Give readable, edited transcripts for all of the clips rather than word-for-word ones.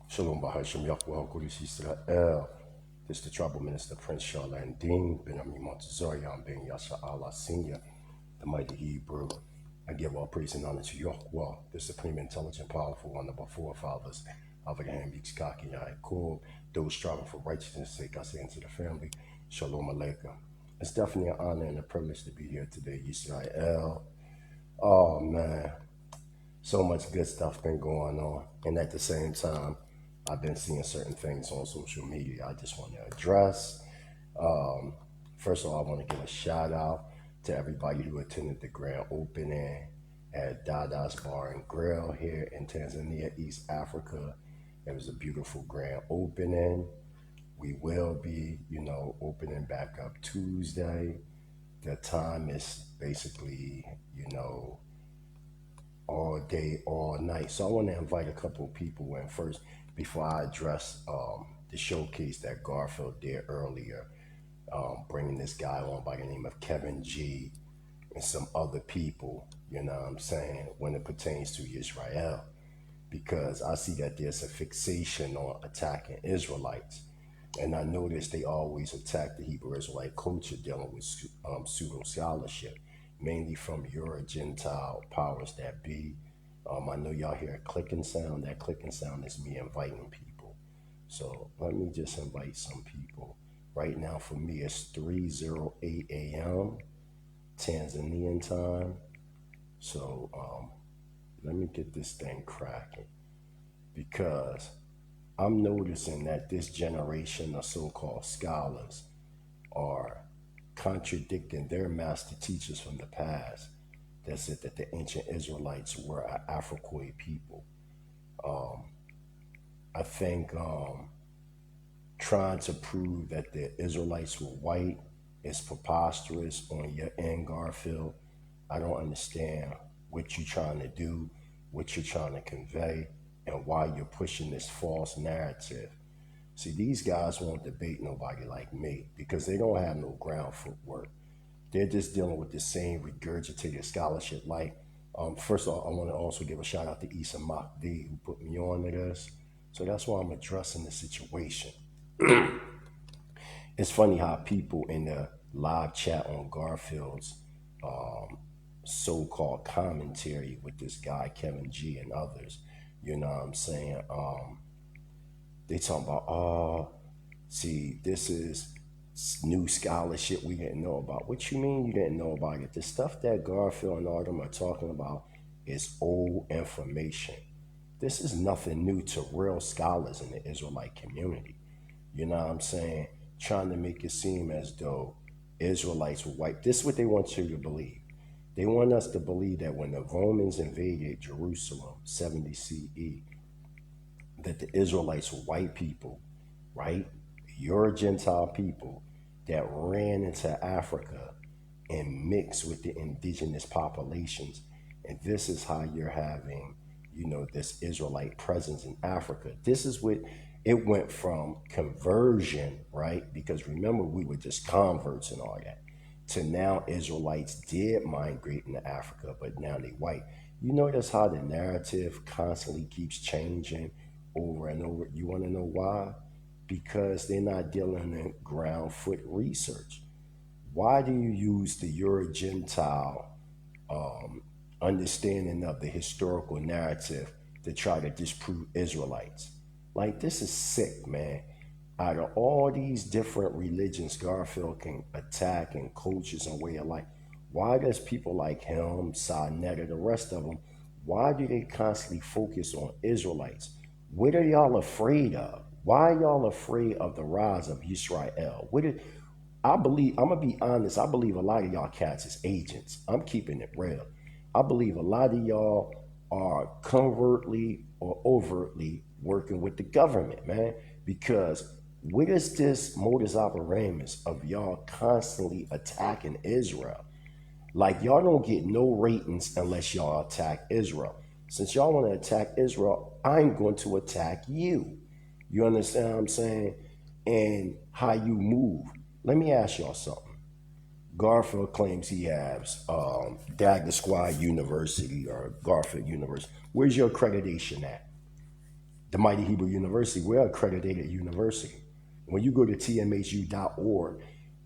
Shalom Bahashim Yahweh Kodesh Israel. This is the Tribal Minister Prince Charlene Dean, Ben Ami Montezorian, Ben Yasha Allah Senior, the mighty Hebrew. I give all praise and honor to Yahweh, the supreme, intelligent, powerful one of our forefathers, Abraham, Yitzchak, and Yaakov, those striving for righteousness' sake. I say unto the family, Shalom Aleichem. It's definitely an honor and a privilege to be here today, Israel. Oh man, so much good stuff been going on, and at the same time I've been seeing certain things on social media I just want to address. First of all, I want to give a shout out to everybody who attended the grand opening at Dada's Bar and Grill here in Tanzania, East Africa. It was a beautiful grand opening. We will be, opening back up Tuesday. The time is basically, all day, all night. So I want to invite a couple of people in first before I address the showcase that Garfield did earlier, bringing this guy on by the name of Kevin G and some other people, when it pertains to Israel. Because I see that there's a fixation on attacking Israelites. And I notice they always attack the Hebrew Israelite culture dealing with pseudo scholarship, mainly from your Gentile powers that be. I know y'all hear a clicking sound. That clicking sound is me inviting people. So let me just invite some people. Right now for me it's 3:08 a.m. Tanzanian time. So let me get this thing cracking, because I'm noticing that this generation of so-called scholars are contradicting their master teachers from the past that said that the ancient Israelites were an Afrocoid people. I think trying to prove that the Israelites were white is preposterous on your end, Garfield. I don't understand what you're trying to do, what you're trying to convey, and why you're pushing this false narrative. See, these guys won't debate nobody like me because they don't have no ground footwork. They're just dealing with the same regurgitated scholarship. First of all, I want to also give a shout out to Issa Makdi who put me on to this. So that's why I'm addressing the situation. It's funny how people in the live chat on Garfield's so-called commentary with this guy, Kevin G and others, you know what I'm saying? They talking about, see, this is new scholarship we didn't know about. What you mean you didn't know about it? The stuff that Garfield and all them are talking about is old information. This is nothing new to real scholars in the Israelite community. You know what I'm saying? Trying to make it seem as though Israelites were white. This is what they want you to believe. They want us to believe that when the Romans invaded Jerusalem, 70 CE, that the Israelites were white people, right? You're Gentile people that ran into Africa and mixed with the indigenous populations. And this is how you're having, this Israelite presence in Africa. This is what it went from conversion, right? Because remember, we were just converts and all that, to now Israelites did migrate into Africa, but now they white. You notice how the narrative constantly keeps changing over and over. You want to know why? Because they're not dealing in ground foot research. Why do you use the Euro-Gentile understanding of the historical narrative to try to disprove Israelites? Like, this is sick, man. Out of all these different religions Garfield can attack and cultures and way of life, why does people like him, Sinetta, the rest of them, why do they constantly focus on Israelites? What are y'all afraid of? Why are y'all afraid of the rise of Israel? I believe, I'm going to be honest, I believe a lot of y'all cats is agents. I'm keeping it real. I believe a lot of y'all are covertly or overtly working with the government, man. Because what is this modus operandi of y'all constantly attacking Israel? Like, y'all don't get no ratings unless y'all attack Israel. Since y'all want to attack Israel, I'm going to attack you. You understand what I'm saying? And how you move. Let me ask y'all something. Garfield claims he has Dagger Squad University or Garfield University. Where's your accreditation at? the Mighty Hebrew University, we're an accredited university. When you go to tmhu.org,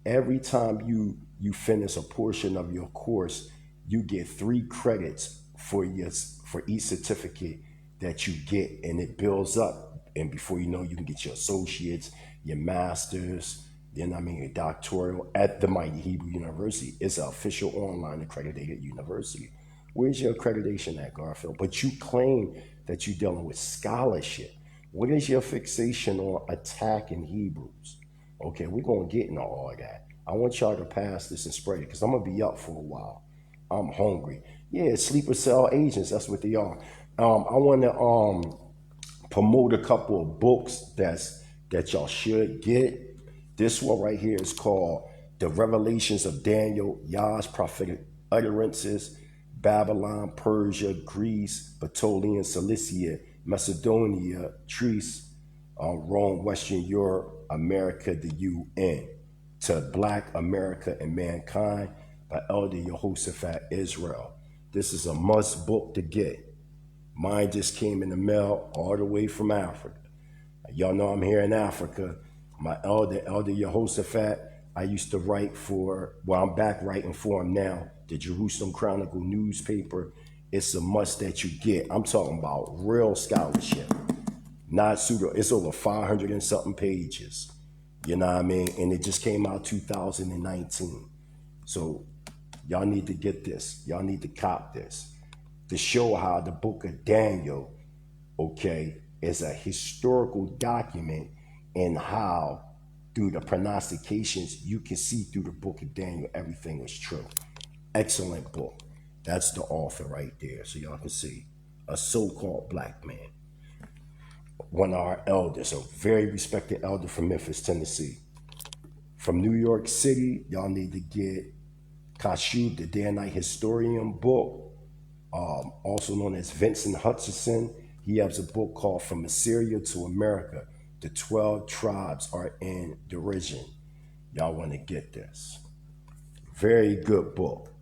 every time you finish a portion of your course, you get 3 credits for each certificate that you get, and it builds up. And before you know, you can get your associates, your masters, then your doctoral at the Mighty Hebrew University. It's an official online accredited university. Where's your accreditation at, Garfield? But you claim that you're dealing with scholarship. What is your fixation on attacking Hebrews? Okay, we're going to get into all that. I want y'all to pass this and spread it because I'm going to be up for a while. I'm hungry. Yeah, sleeper cell agents, that's what they are. I want to promote a couple of books that y'all should get. This one right here is called The Revelations of Daniel, Yah's Prophetic Utterances, Babylon, Persia, Greece, Batolian, Cilicia, Macedonia, Thrace, Rome, Western Europe, America, the UN, to Black America and Mankind by Elder Yehoshaphat Israel. This is a must book to get. Mine just came in the mail all the way from Africa. Y'all know I'm here in Africa. My elder Yehoshaphat, I used to write for, well, I'm back writing for him now, the Jerusalem Chronicle newspaper. It's a must that you get. I'm talking about real scholarship, not pseudo. It's over 500 and something pages. You know what I mean? And it just came out 2019. So y'all need to get this. Y'all need to cop this to show how the book of Daniel, okay, is a historical document, and how through the prognostications you can see through the book of Daniel everything was true. Excellent book. That's the author right there, so y'all can see a so-called black man, one of our elders, a very respected elder from Memphis, Tennessee. From New York City, y'all need to get Kashub, the Day and Night Historian book, also known as Vincent Hutchinson. He has a book called From Assyria to America. The 12 tribes are in derision. Y'all want to get this. Very good book.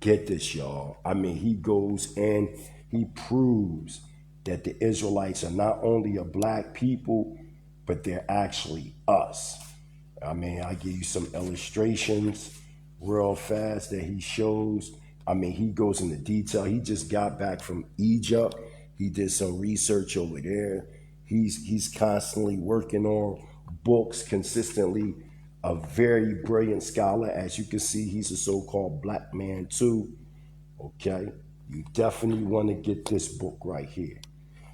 Get this, y'all. I mean, he goes and he proves that the Israelites are not only a black people, but they're actually us. I mean, I give you some illustrations real fast that he shows. I mean, he goes into detail. He just got back from Egypt. He did some research over there. He's constantly working on books consistently. A very brilliant scholar. As you can see, he's a so-called black man too. Okay? You definitely want to get this book right here.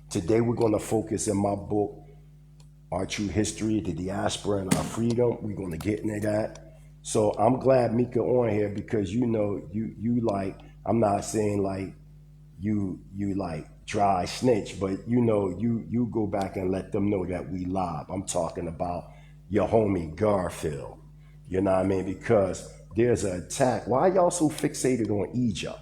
Today we're going to focus in my book, Our True History, the Diaspora and Our Freedom. We're going to get into that. So I'm glad Mika on here because you know, you like, I'm not saying like you like dry snitch, but you know, you go back and let them know that we live. I'm talking about your homie Garfield. You know what I mean? Because there's an attack. Why y'all so fixated on Egypt?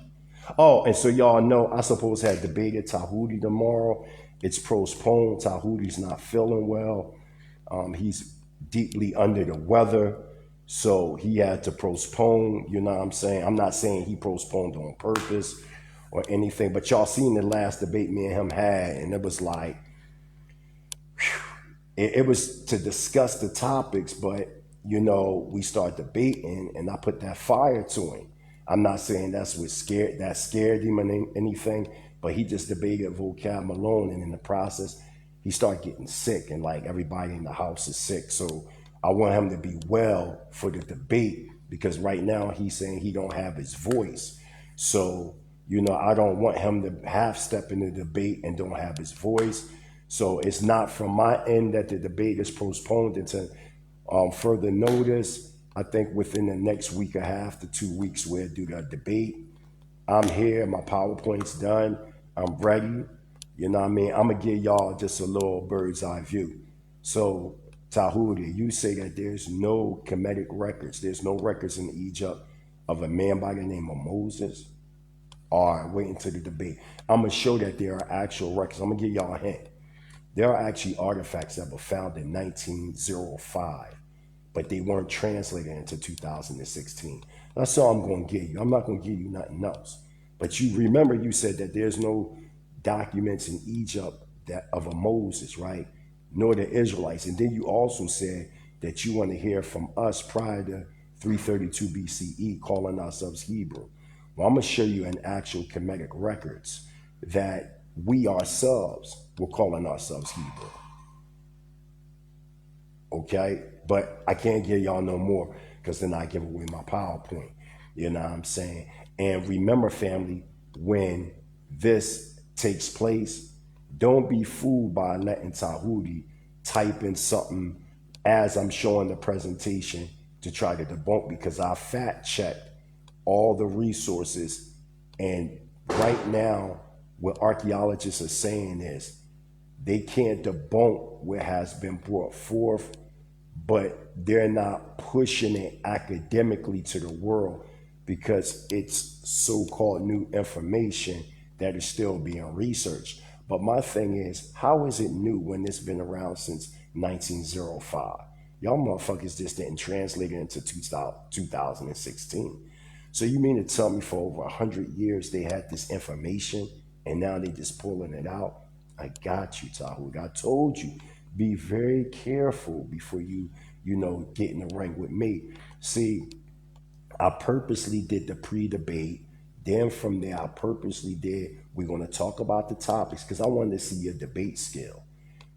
Oh, and so y'all know I supposed to have debated Tahuti tomorrow. It's postponed. Tahuti's not feeling well. He's deeply under the weather. So he had to postpone, you know what I'm saying? I'm not saying he postponed on purpose or anything, but y'all seen the last debate me and him had, and it was like, it was to discuss the topics, but you know, we start debating and I put that fire to him. I'm not saying that scared him or anything, but he just debated vocab Malone, and in the process, he started getting sick, and like everybody in the house is sick. So I want him to be well for the debate, because right now he's saying he don't have his voice. So, you know, I don't want him to half step in the debate and don't have his voice. So it's not from my end that the debate is postponed until further notice. I think within the next week and a half to 2 weeks, we'll do the debate. I'm here, my PowerPoint's done, I'm ready. You know what I mean? I'm gonna give y'all just a little bird's eye view. So, Tahuti, you say that there's no Kemetic records, there's no records in Egypt of a man by the name of Moses? All right, wait until the debate. I'm gonna show that there are actual records. I'm gonna give y'all a hint. There are actually artifacts that were found in 1905, but they weren't translated into 2016. That's all I'm going to give you. I'm not going to give you nothing else. But you remember, you said that there's no documents in Egypt that of a Moses, right? Nor the Israelites. And then you also said that you want to hear from us prior to 332 BCE, calling ourselves Hebrew. Well, I'm going to show you in actual Kemetic records that we ourselves were calling ourselves Hebrew. Okay? But I can't give y'all no more because then I give away my PowerPoint. You know what I'm saying? And remember, family, when this takes place, don't be fooled by letting Tahuti type in something as I'm showing the presentation to try to debunk, because I fact checked all the resources. And right now, what archaeologists are saying is they can't debunk what has been brought forth, but they're not pushing it academically to the world because it's so-called new information that is still being researched. But my thing is, how is it new when it's been around since 1905? Y'all motherfuckers just didn't translate it into 2016. So you mean to tell me for over 100 years they had this information and now they just pulling it out? I got you, Tahu. I told you, be very careful before you get in the ring with me. See, I purposely did the pre-debate. Then from there, I purposely did, we're going to talk about the topics because I wanted to see your debate skill.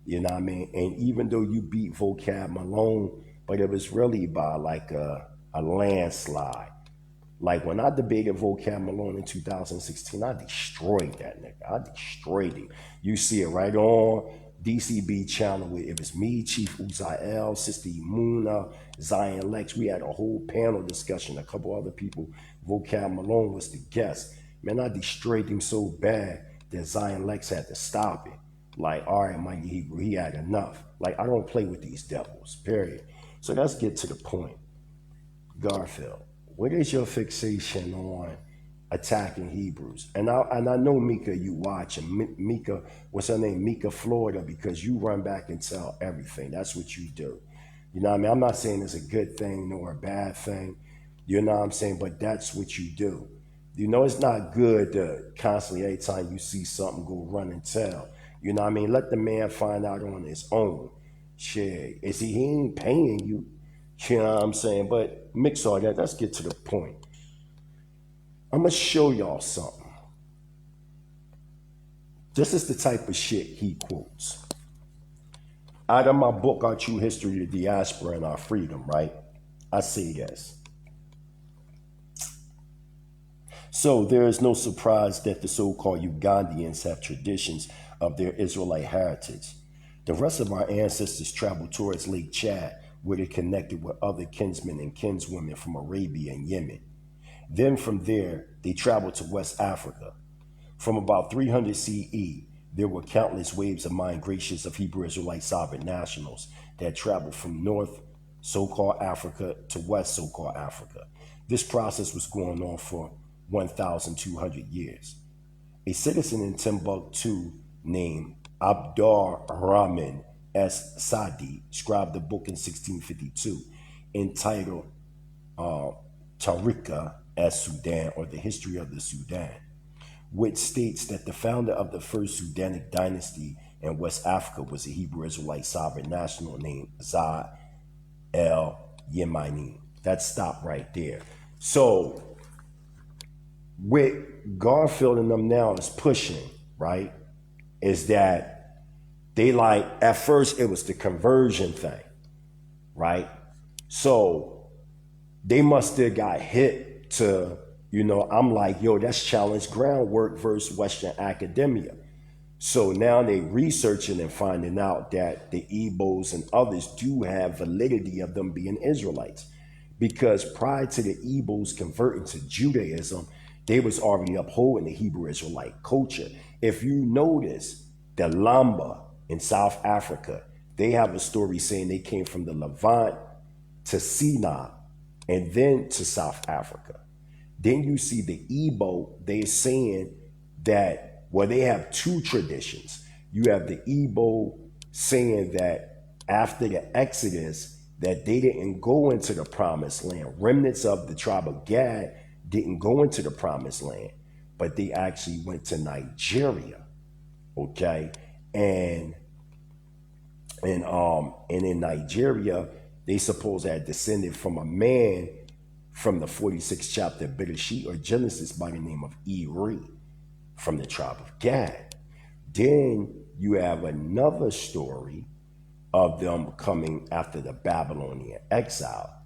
You know what I mean? And even though you beat Vocab Malone, but it was really by like a landslide. Like when I debated Vocab Malone in 2016, I destroyed that nigga. I destroyed him. You see it right on DCB channel. It was me, Chief Uziel, Sister Imuna, Zion Lex. We had a whole panel discussion. A couple other people. Vocab Malone was the guest. Man, I destroyed him so bad that Zion Lex had to stop it. Like, all right, Mikey Hebrew, he had enough. Like, I don't play with these devils, period. So let's get to the point. Garfield, what is your fixation on attacking Hebrews? And I know, Mika, you watch, and Mika, what's her name? Mika Florida, because you run back and tell everything. That's what you do. You know what I mean? I'm not saying it's a good thing nor a bad thing. You know what I'm saying? But that's what you do. You know, it's not good to constantly, every time you see something, go run and tell. You know what I mean? Let the man find out on his own. Shit. He ain't paying you. You know what I'm saying? But mix all that. Let's get to the point. I'm going to show y'all something. This is the type of shit he quotes. Out of my book, Our True History of the Diaspora and Our Freedom, right? I say this. So there is no surprise that the so-called Ugandians have traditions of their Israelite heritage. The rest of our ancestors traveled towards Lake Chad, where they connected with other kinsmen and kinswomen from Arabia and Yemen. Then from there, they traveled to West Africa. From about 300 CE, there were countless waves of migrations of Hebrew Israelite sovereign nationals that traveled from North so-called Africa to West so-called Africa. This process was going on for 1,200 years. A citizen in Timbuktu named Abdar Rahman S. Sadi scribed a book in 1652 entitled Tarika as Sudan, or the History of the Sudan, which states that the founder of the first Sudanic dynasty in West Africa was a Hebrew Israelite sovereign national named Zah el-Yemeni. That stopped right there. So what Garfield and them now is pushing, right, is that they like, at first it was the conversion thing, right? So they must have got hit to, I'm like, yo, that's challenge groundwork versus Western academia. So now they researching and finding out that the Igbos and others do have validity of them being Israelites. Because prior to the Igbos converting to Judaism, they was already upholding the Hebrew Israelite culture. If you notice, the Lamba in South Africa, they have a story saying they came from the Levant to Sinai and then to South Africa. Then you see the Igbo, they're saying that, well, they have two traditions. You have the Igbo saying that after the Exodus, that they didn't go into the promised land. Remnants of the tribe of Gad didn't go into the promised land, but they actually went to Nigeria, okay? And and in Nigeria, they suppose that descended from a man from the 46th chapter of Bereshit or Genesis by the name of Eri from the tribe of Gad. Then you have another story of them coming after the Babylonian exile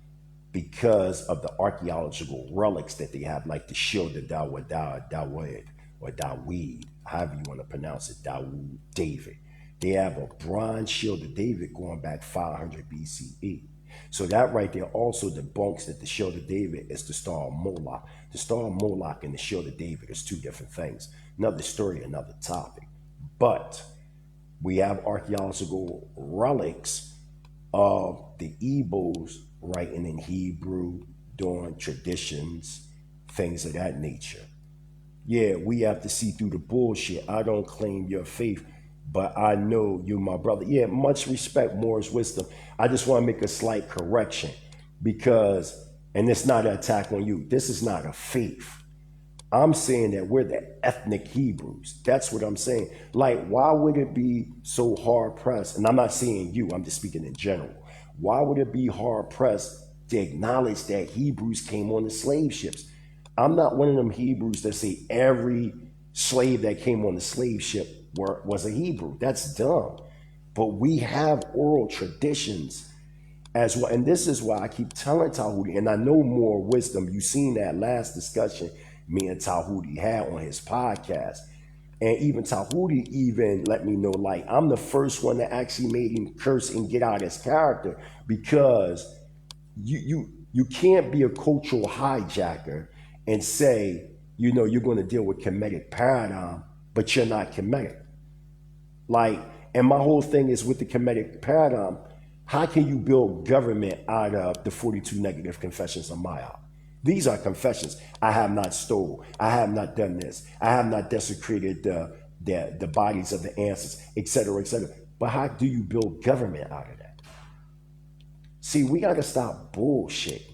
because of the archaeological relics that they have, like the shield of Dawid, or Dawid, however you want to pronounce it, David. They have a bronze shield of David going back 500 BCE. So that right there also debunks that the shield of David is the star of Moloch. The star of Moloch and the shield of David is two different things. Another story, another topic. But we have archaeological relics of the Igbos writing in Hebrew, doing traditions, things of that nature. Yeah, we have to see through the bullshit. I don't claim your faith, but I know you, my brother. Yeah, much respect, Moore's wisdom. I just want to make a slight correction because, and it's not an attack on you, this is not a faith. I'm saying that we're the ethnic Hebrews. That's what I'm saying. Like, why would it be so hard pressed? And I'm not saying you, I'm just speaking in general. Why would it be hard pressed to acknowledge that Hebrews came on the slave ships? I'm not one of them Hebrews that say every slave that came on the slave ship was a Hebrew. That's dumb. But we have oral traditions as well. And this is why I keep telling Tahuti, and I know more wisdom. You seen that last discussion me and Tahuti had on his podcast. And even Tahuti even let me know, like, I'm the first one that actually made him curse and get out his character, because you can't be a cultural hijacker and say, you know, you're going to deal with Kemetic paradigm, but you're not Kemetic. Like, and my whole thing is with the Kemetic paradigm, how can you build government out of the 42 negative confessions of Maya? These are confessions. I have not stole. I have not done this. I have not desecrated the bodies of the ancestors, etc., etc. But how do you build government out of that? See, we got to stop bullshitting.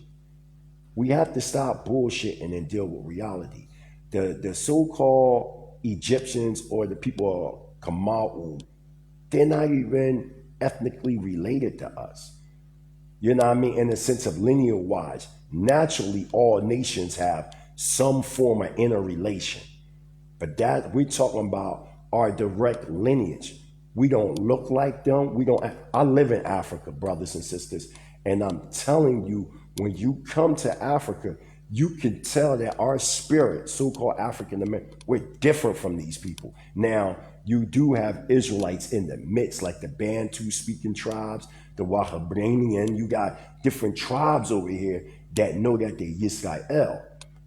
We have to stop bullshitting and deal with reality. The so-called Egyptians or the people of Qanath, they're not even ethnically related to us. You know what I mean? In the sense of lineal wise, naturally all nations have some form of interrelation. But that we're talking about our direct lineage. We don't look like them. I live in Africa, brothers and sisters. And I'm telling you, when you come to Africa, you can tell that our spirit, so-called African American, we're different from these people. Now, you do have Israelites in the midst, like the Bantu speaking tribes, the Wahhabranian. You got different tribes over here that know that they're Yisrael.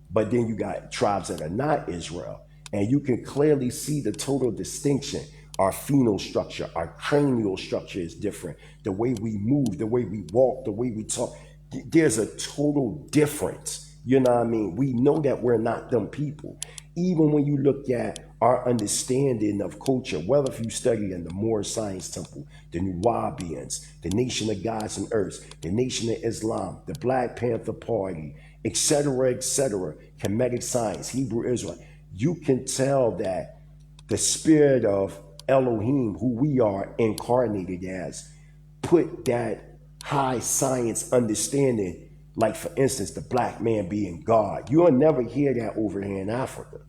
But then you got tribes that are not Israel. And you can clearly see the total distinction. Our phenal structure, our cranial structure is different. The way we move, the way we walk, the way we talk, there's a total difference. You know what I mean? We know that we're not them people. Even when you look at our understanding of culture, whether if you study in the Moorish Science Temple, the Nuwabians, the Nation of Gods and Earths, the Nation of Islam, the Black Panther Party, etc., Kemetic science, Hebrew Israel, you can tell that the spirit of Elohim, who we are incarnated as, put that high science understanding, like for instance, the black man being God. You'll never hear that over here in Africa.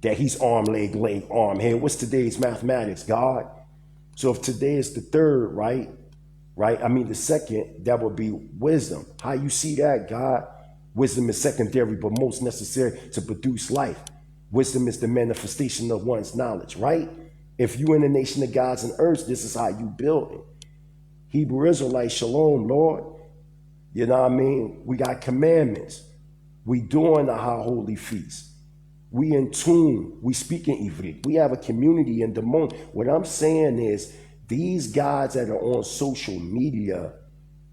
That he's arm, leg, arm, head. What's today's mathematics, God? So if today is the third, right? I mean, the second, that would be wisdom. How you see that, God? Wisdom is secondary, but most necessary to produce life. Wisdom is the manifestation of one's knowledge, right? If you in the nation of gods and earths, this is how you build it. Hebrew Israelite, shalom, Lord. You know what I mean? We got commandments. We doing the high holy feast. We in tune. We speak in Ivrit. We have a community in Damon. What I'm saying is these guys that are on social media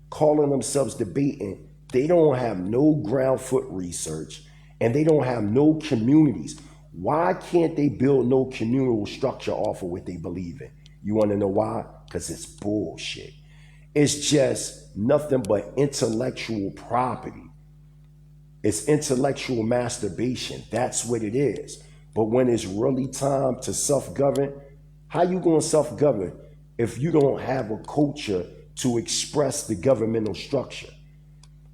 calling themselves debating, they don't have no ground foot research and they don't have no communities. Why can't they build no communal structure off of what they believe in? You want to know why? Because it's bullshit. It's just nothing but intellectual property. It's intellectual masturbation. That's what it is. But when it's really time to self-govern, How you going to self-govern if you don't have a culture to express the governmental structure?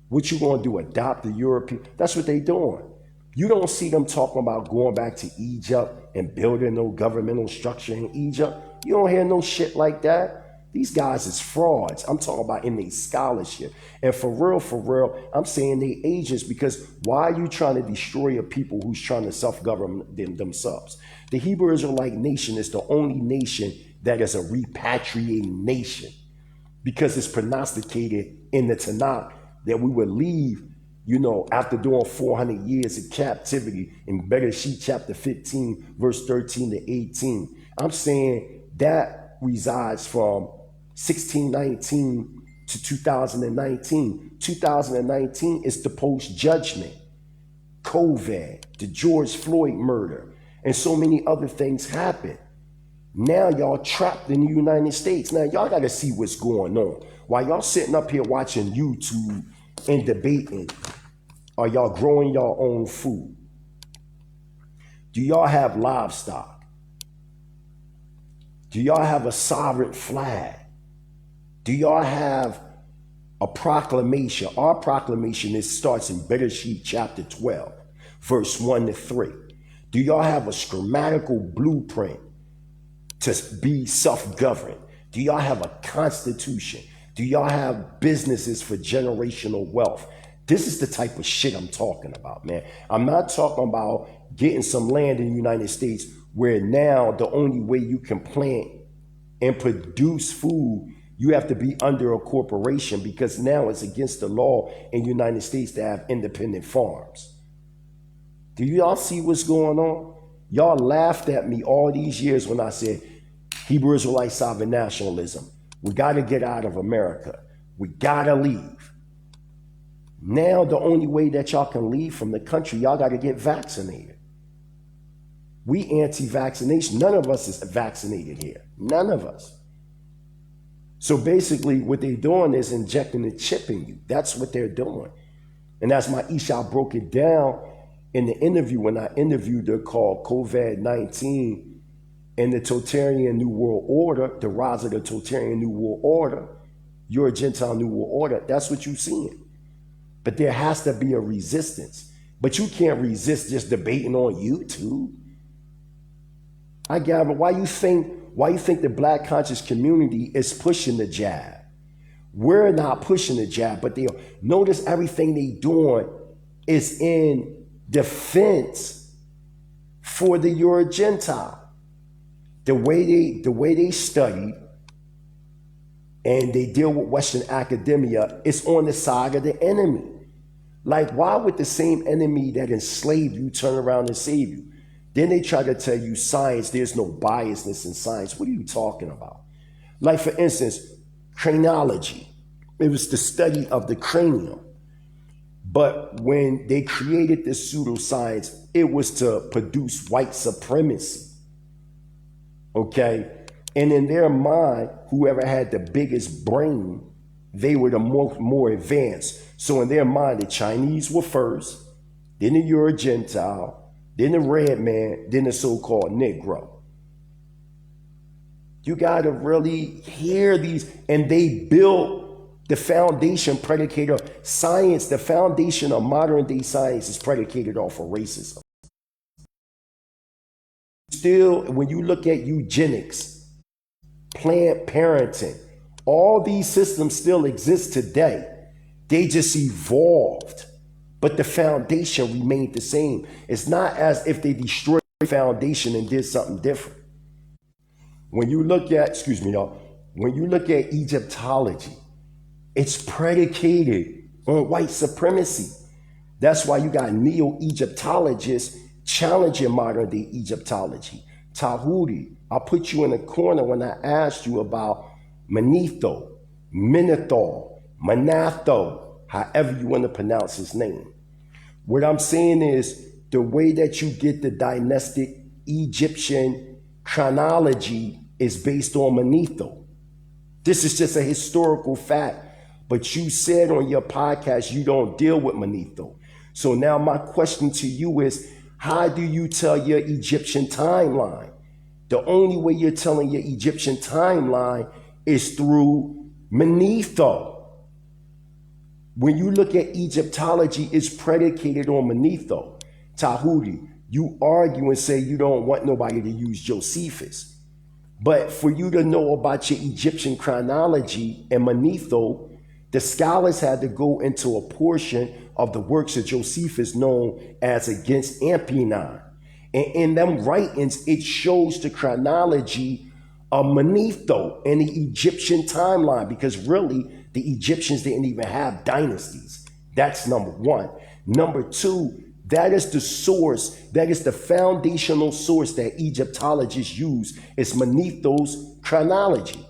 What you going to do, adopt the European? That's what they doing. You don't see them talking about going back to Egypt and building no governmental structure in Egypt. You don't hear no shit like that. These guys is frauds. I'm talking about in their scholarship. And for real, I'm saying they agents, because why are you trying to destroy a people who's trying to self-govern themselves? The Hebrew Israelite nation is the only nation that is a repatriating nation, because it's prognosticated in the Tanakh that we would leave, after doing 400 years of captivity in Bereshit chapter 15, verse 13 to 18. I'm saying that resides from 1619 to 2019. 2019 is the post-judgment, COVID, the George Floyd murder, and so many other things happen. Now y'all trapped in the United States. Now y'all got to see what's going on. While y'all sitting up here watching YouTube and debating, are y'all growing your own food? Do y'all have livestock? Do y'all have a sovereign flag? Do y'all have a proclamation? Our proclamation starts in Bereshit chapter 12, verse 1 to 3. Do y'all have a schematical blueprint to be self-governed? Do y'all have a constitution? Do y'all have businesses for generational wealth? This is the type of shit I'm talking about, man. I'm not talking about getting some land in the United States where now the only way you can plant and produce food, you have to be under a corporation, because now it's against the law in the United States to have independent farms. Do y'all see what's going on? Y'all laughed at me all these years when I said Hebrew Israelite sovereign nationalism. We got to get out of America. We got to leave. Now the only way that y'all can leave from the country, y'all got to get vaccinated. We anti-vaccination. None of us is vaccinated here. None of us. So basically what they're doing is injecting a chip in you. That's what they're doing. And as my Isha broke it down in the interview, when I interviewed her, called COVID-19 and the Totalitarian New World Order, the rise of the Totalitarian New World Order, you're a Gentile New World Order. That's what you're seeing. But there has to be a resistance. But you can't resist just debating on YouTube. I gather, why you think the black conscious community is pushing the jab? We're not pushing the jab, but they notice everything they doing is in defense for the Euro Gentile. The way they study and they deal with Western academia is on the side of the enemy. Like, why would the same enemy that enslaved you turn around and save you? Then they try to tell you science, there's no biasness in science. What are you talking about? Like, for instance, craniology. It was the study of the cranium. But when they created this pseudoscience, it was to produce white supremacy. Okay? And in their mind, whoever had the biggest brain, they were the more advanced. So in their mind, the Chinese were first, then the Euro Gentile, then the red man, then the so-called Negro. You got to really hear these. And they built the foundation predicated on science. The foundation of modern day science is predicated off of racism. Still, when you look at eugenics, Planned Parenting, all these systems still exist today. They just evolved, but the foundation remained the same. It's not as if they destroyed the foundation and did something different. When you look at, when you look at Egyptology, it's predicated on white supremacy. That's why you got neo-Egyptologists challenging modern day Egyptology. Tahuri, I put you in the corner when I asked you about Manetho, Menethor, Manatho, however you want to pronounce his name. What I'm saying is the way that you get the dynastic Egyptian chronology is based on Manetho. This is just a historical fact. But you said on your podcast you don't deal with Manetho. So now my question to you is, how do you tell your Egyptian timeline? The only way you're telling your Egyptian timeline is through Manetho. When you look at Egyptology, it's predicated on Manetho. Tahuti, you argue and say you don't want nobody to use Josephus. But for you to know about your Egyptian chronology and Manetho, the scholars had to go into a portion of the works of Josephus known as Against Ampinon. And in them writings, it shows the chronology of Manetho and the Egyptian timeline, because really the Egyptians didn't even have dynasties. That's number one. Number two, that is the source, that is the foundational source that Egyptologists use, is Manetho's chronology.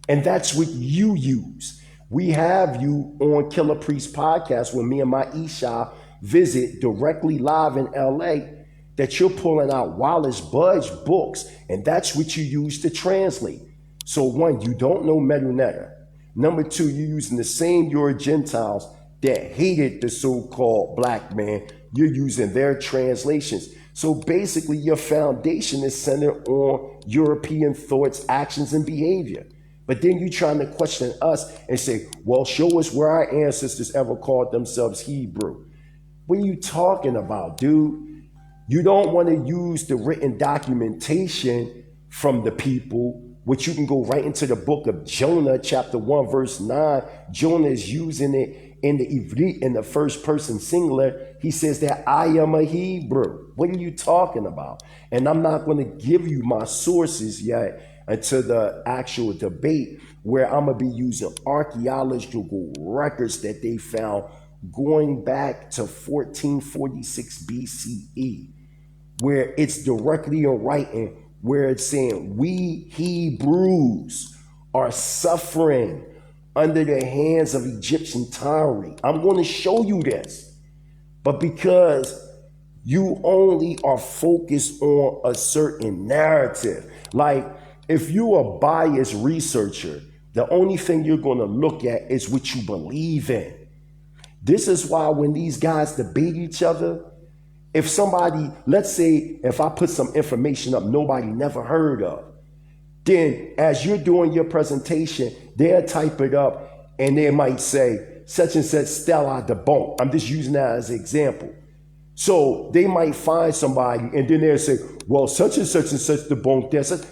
And that's what you use. We have you on Killer Priest podcast when me and my Isha visit directly live in LA, that you're pulling out Wallace Budge books, and that's what you use to translate. So one, you don't know Medunetta. Number two, you're using the same Euro Gentiles that hated the so-called black man. You're using their translations. So basically your foundation is centered on European thoughts, actions, and behavior. But then you're trying to question us and say, well, show us where our ancestors ever called themselves Hebrew. What are you talking about, dude? You don't want to use the written documentation from the people, which you can go right into the book of Jonah, chapter 1, verse 9. Jonah is using it in the Ivrit, in the first person singular. He says that I am a Hebrew. What are you talking about? And I'm not going to give you my sources yet until the actual debate, where I'm going to be using archaeological records that they found going back to 1446 BCE, where it's directly in writing, where it's saying we Hebrews are suffering under the hands of Egyptian tyranny. I'm going to show you this. But because you only are focused on a certain narrative, like if you're a biased researcher, the only thing you're going to look at is what you believe in. This is why when these guys debate each other, if somebody, let's say, if I put some information up nobody never heard of, then as you're doing your presentation, they'll type it up and they might say, such and such Stella debunk. I'm just using that as an example. So they might find somebody and then they'll say, well, such and such debunk.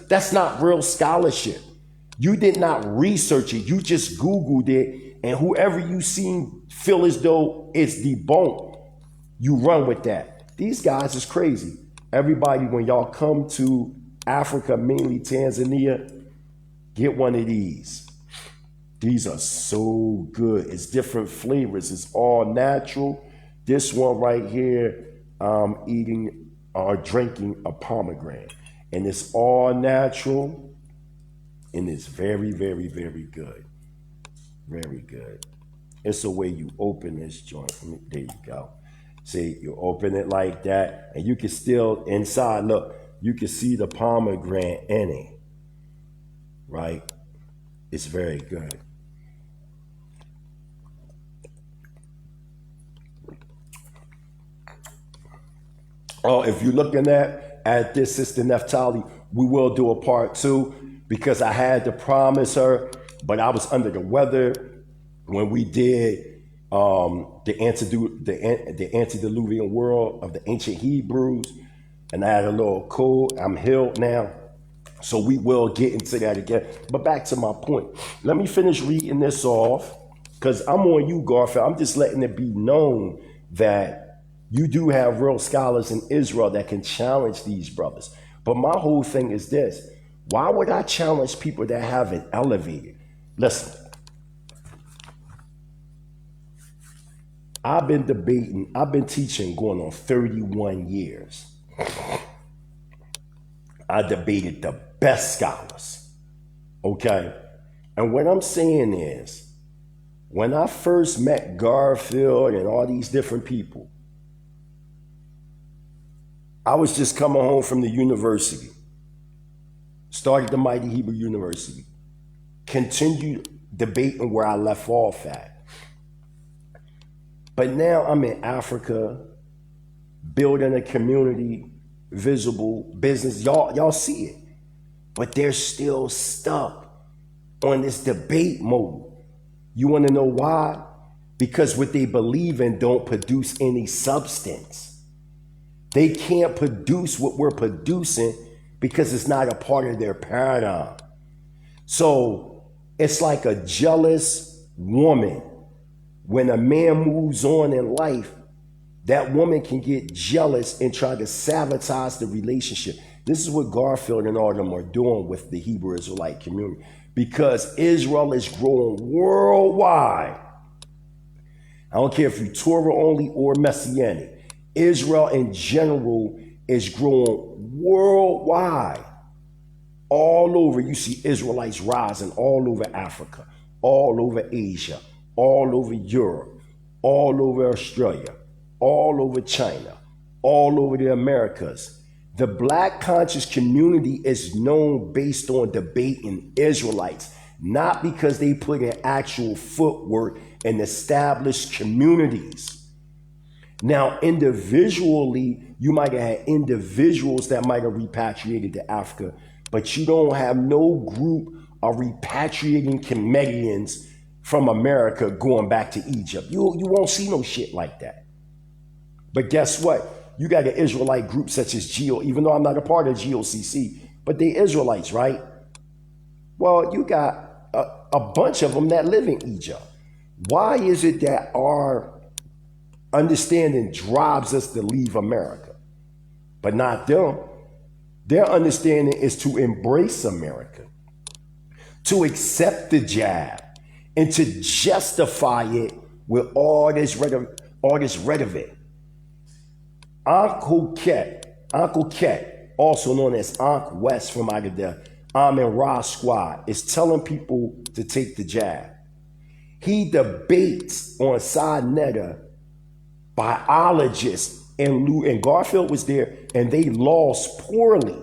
That's not real scholarship. You did not research it. You just Googled it, and whoever you seen feel as though it's debunked, you run with that. These guys is crazy. Everybody, when y'all come to Africa, mainly Tanzania, get one of these. These are so good. It's different flavors. It's all natural. This one right here, eating or drinking a pomegranate. And it's all natural. And it's very, very, very good. Very good. It's the way you open this joint. There you go. See, you open it like that, and you can still, inside, look, you can see the pomegranate in it, right? It's very good. Oh, if you're looking at this, Sister Neftali, we will do a part 2, because I had to promise her, but I was under the weather when we did the antediluvian world of the ancient Hebrews, and I had a little cold. I'm healed now, so we will get into that again. But back to my point. Let me finish reading this off, because I'm on you, Garfield. I'm just letting it be known that you do have real scholars in Israel that can challenge these brothers. But my whole thing is this: why would I challenge people that haven't elevated? Listen. I've been debating, I've been teaching going on 31 years. I debated the best scholars, okay? And what I'm saying is, when I first met Garfield and all these different people, I was just coming home from the university, started the Mighty Hebrew University, continued debating where I left off at. But now I'm in Africa, building a community, visible business. Y'all see it. but they're still stuck on this debate mode. You want to know why? Because what they believe in don't produce any substance. They can't produce what we're producing because it's not a part of their paradigm. So it's like a jealous woman. When a man moves on in life, that woman can get jealous and try to sabotage the relationship. This is what Garfield and all of them are doing with the Hebrew Israelite community, because Israel is growing worldwide. I don't care if you're Torah only or Messianic. Israel in general is growing worldwide. All over, you see Israelites rising all over Africa, all over Asia, all over Europe, all over Australia, all over China, all over the Americas. The black conscious community is known based on debating Israelites, not because they put in actual footwork and established communities. Now, individually, you might have had individuals that might have repatriated to Africa, but you don't have no group of repatriating comedians from America going back to Egypt. You won't see no shit like that. But guess what? You got an Israelite group such as GEO, even though I'm not a part of GOCC, but they Israelites, right? Well, you got a bunch of them that live in Egypt. Why is it that our understanding drives us to leave America, but not them? Their understanding is to embrace America, to accept the jab, and to justify it with all this rhetoric. Uncle Ket, also known as Unc West from out of the Amin Ra squad, is telling people to take the jab. He debates on Sinetta biologists, and Garfield was there, and they lost poorly.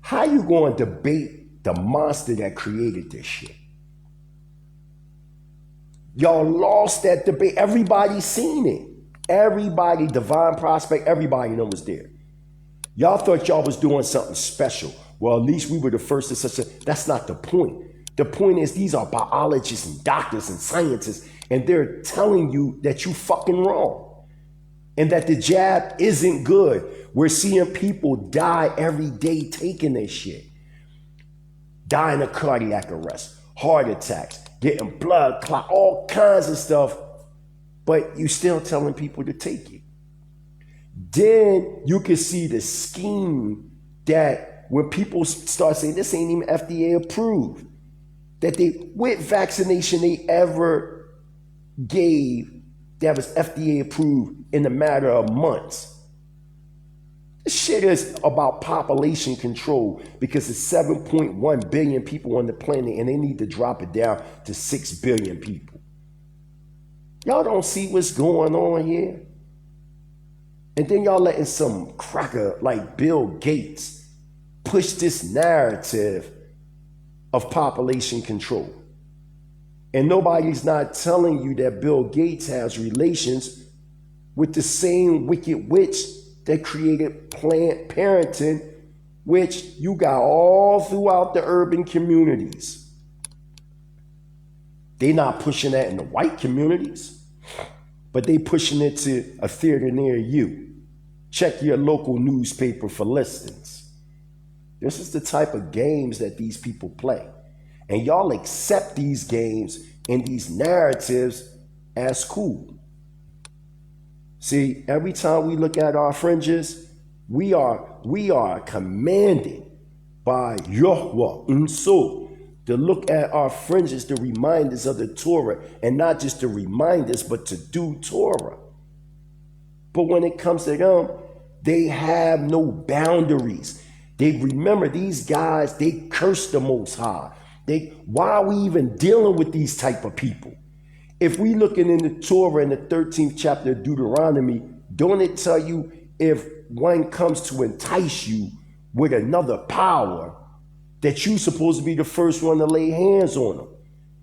How you going to debate the monster that created this shit? Y'all lost that debate. Everybody seen it. Everybody, Divine Prospect, everybody know was there. Y'all thought y'all was doing something special. Well, at least we were the first to such a... That's not the point. The point is these are biologists and doctors and scientists, and they're telling you that you fucking wrong and that the jab isn't good. We're seeing people die every day taking this shit. Dying of cardiac arrest, heart attacks, getting blood clot, all kinds of stuff, but you still telling people to take it. Then you can see the scheme that when people start saying this ain't even FDA approved, that what vaccination they ever gave that was FDA approved in a matter of months. This shit is about population control because it's 7.1 billion people on the planet and they need to drop it down to 6 billion people. Y'all don't see what's going on here? And then y'all letting some cracker like Bill Gates push this narrative of population control. And nobody's not telling you that Bill Gates has relations with the same wicked witch that created Planned Parenthood, which you got all throughout the urban communities. They not pushing that in the white communities, but they pushing it to a theater near you. Check your local newspaper for listings. This is the type of games that these people play. And y'all accept these games and these narratives as cool. See, every time we look at our fringes, we are commanded by Yahweh Unso to look at our fringes to remind us of the Torah, and not just to remind us, but to do Torah. But when it comes to them, they have no boundaries. They remember these guys, they curse the Most High. Why are we even dealing with these type of people? If we looking in the Torah in the 13th chapter of Deuteronomy, don't it tell you if one comes to entice you with another power, that you supposed to be the first one to lay hands on them?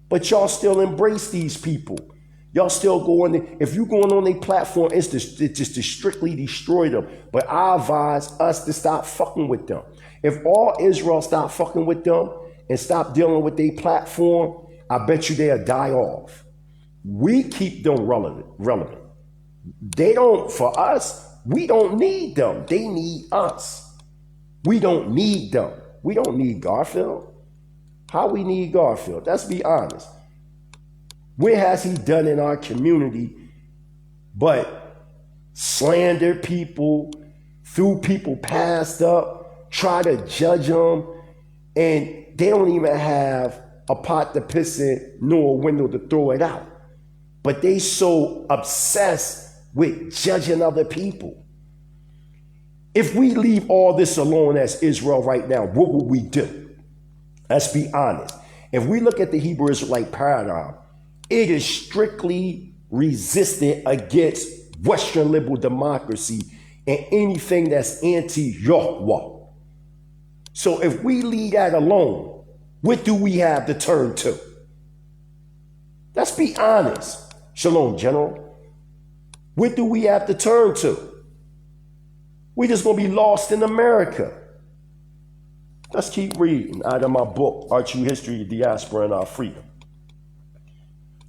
But y'all still embrace these people. Y'all still go on there. If you going on their platform, it's just to strictly destroy them. But I advise us to stop fucking with them. If all Israel stop fucking with them and stop dealing with their platform, I bet you they'll die off. We keep them relevant. They don't, for us, we don't need them. They need us. We don't need them. We don't need Garfield. How we need Garfield? Let's be honest. What has he done in our community but slander people, threw people past up, try to judge them, and they don't even have a pot to piss in nor a window to throw it out. But they so obsessed with judging other people. If we leave all this alone as Israel right now, what would we do? Let's be honest. If we look at the Hebrew Israelite paradigm, it is strictly resistant against Western liberal democracy and anything that's anti-Yahweh. So if we leave that alone, what do we have to turn to? Let's be honest. Shalom, General. What do we have to turn to? We just gonna be lost in America. Let's keep reading out of my book, Our True History of Diaspora and Our Freedom.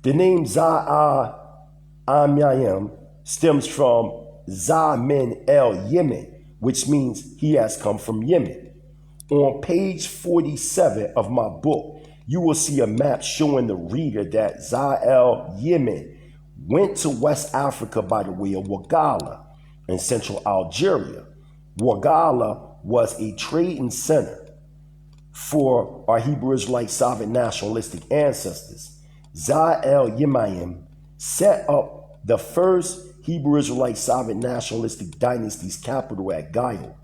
The name Za'am stems from Za-Min el-Yemen, which means he has come from Yemen. On page 47 of my book, you will see a map showing the reader that Za-el-Yemen went to West Africa by the way of Ouaggala in central Algeria. Ouaggala was a trading center for our Hebrew Israelite sovereign nationalistic ancestors. Za-el-Yemen set up the first Hebrew Israelite sovereign nationalistic dynasty's capital at Gayo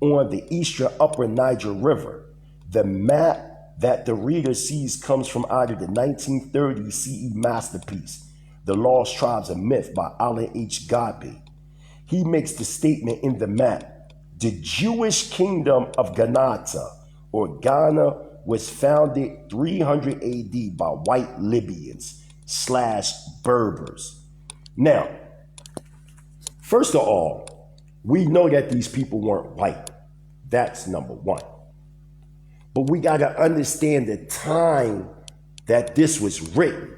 on the eastern upper Niger River. The map that the reader sees comes from out of the 1930 CE masterpiece, The Lost Tribes of Myth by Alan H. Godbey. He makes the statement in the map, the Jewish kingdom of Qanath, or Ghana, was founded 300 AD by white Libyans / Berbers. Now, first of all, we know that these people weren't white. That's number one. But we got to understand the time that this was written.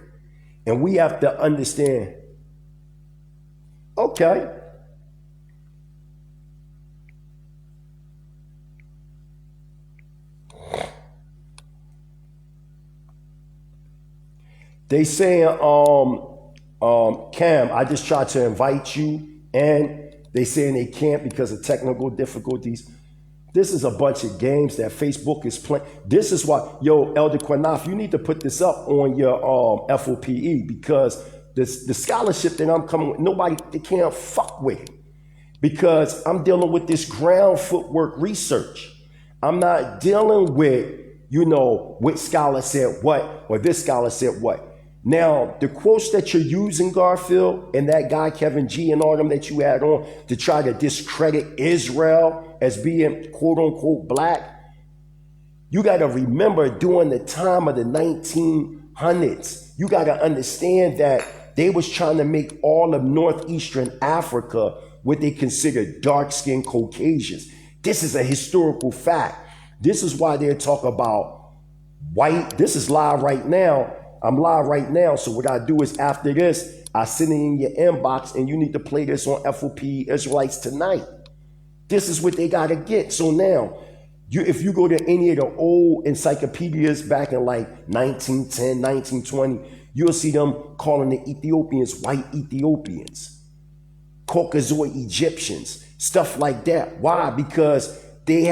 And we have to understand, okay, they saying, Cam, I just tried to invite you, and they saying they can't because of technical difficulties. This is a bunch of games that Facebook is playing. This is why, yo, Elder Qanath, you need to put this up on your F.O.P.E. because the scholarship that I'm coming with, nobody, they can't fuck with it. Because I'm dealing with this ground footwork research. I'm not dealing with, what scholar said what, or this scholar said what. Now, the quotes that you're using, Garfield, and that guy, Kevin G, and all them that you had on to try to discredit Israel as being quote unquote black, you got to remember during the time of the 1900s, you got to understand that they was trying to make all of northeastern Africa what they consider dark-skinned Caucasians. This is a historical fact. This is why they're talking about white. This is live right now. I'm live right now, so what I do is after this, I send it in your inbox, and you need to play this on F.O.P.E. Israelites Tonight. This is what they got to get. So now, if you go to any of the old encyclopedias back in like 1910, 1920, you'll see them calling the Ethiopians white Ethiopians, Caucasoid Egyptians, stuff like that. Why? Because they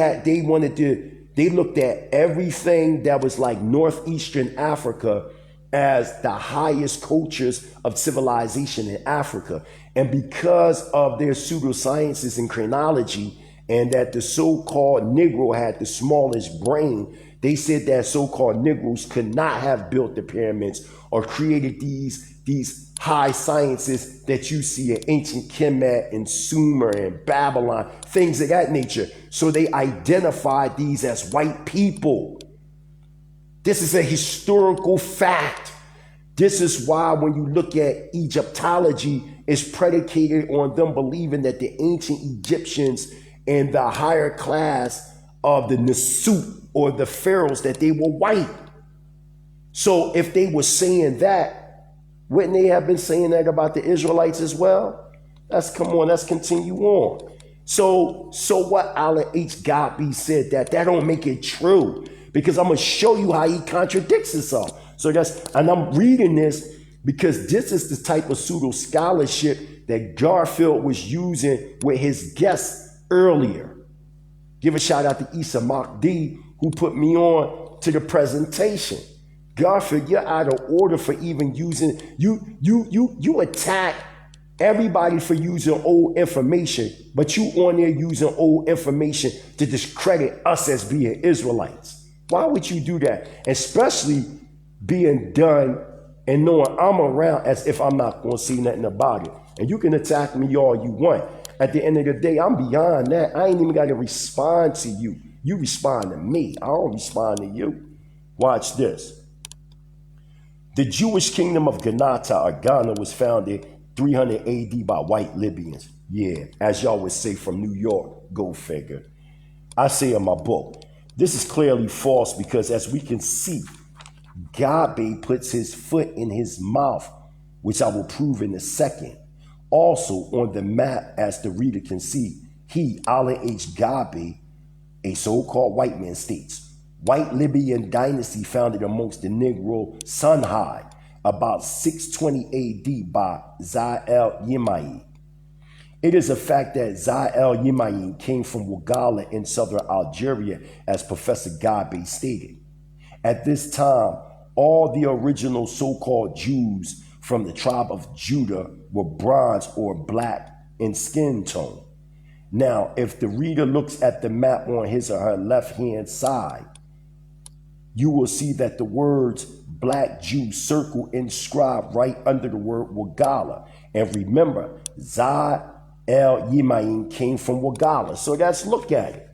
looked at everything that was like northeastern Africa as the highest cultures of civilization in Africa. And because of their pseudosciences and chronology, and that the so-called Negro had the smallest brain, they said that so-called Negroes could not have built the pyramids or created these high sciences that you see in ancient Kemet and Sumer and Babylon, things of that nature. So they identified these as white people. This is a historical fact. This is why when you look at Egyptology, it's predicated on them believing that the ancient Egyptians and the higher class of the Nasut or the pharaohs that they were white. So if they were saying that, wouldn't they have been saying that about the Israelites as well? Let's continue on. So what Alan H. Godby said that don't make it true, because I'm gonna show you how he contradicts himself. And I'm reading this because this is the type of pseudo scholarship that Garfield was using with his guests earlier. Give a shout out to Issa Makdi, who put me on to the presentation. Garfield, you're out of order for even using, you attack everybody for using old information, but you on there using old information to discredit us as being Israelites. Why would you do that? Especially being done and knowing I'm around as if I'm not going to see nothing about it. And you can attack me all you want. At the end of the day, I'm beyond that. I ain't even got to respond to you. You respond to me. I don't respond to you. Watch this. The Jewish kingdom of Qanath or Ghana was founded 300 AD by white Libyans. Yeah, as y'all would say from New York, go figure. I say in my book, this is clearly false because as we can see, Gabe puts his foot in his mouth, which I will prove in a second. Also on the map, as the reader can see, he, Alan H. Gabe, a so-called white man, states, white Libyan dynasty founded amongst the Negro Songhai about 620 AD by Za'el Yimayi. It is a fact that Za'el Yimayi came from Wagala in southern Algeria, as Professor Gabe stated. At this time, all the original so-called Jews from the tribe of Judah were bronze or black in skin tone. Now, if the reader looks at the map on his or her left-hand side, you will see that the words Black Jew circle inscribed right under the word Wagala. And remember, Za'el Yimayin came from Wagala. So let's look at it.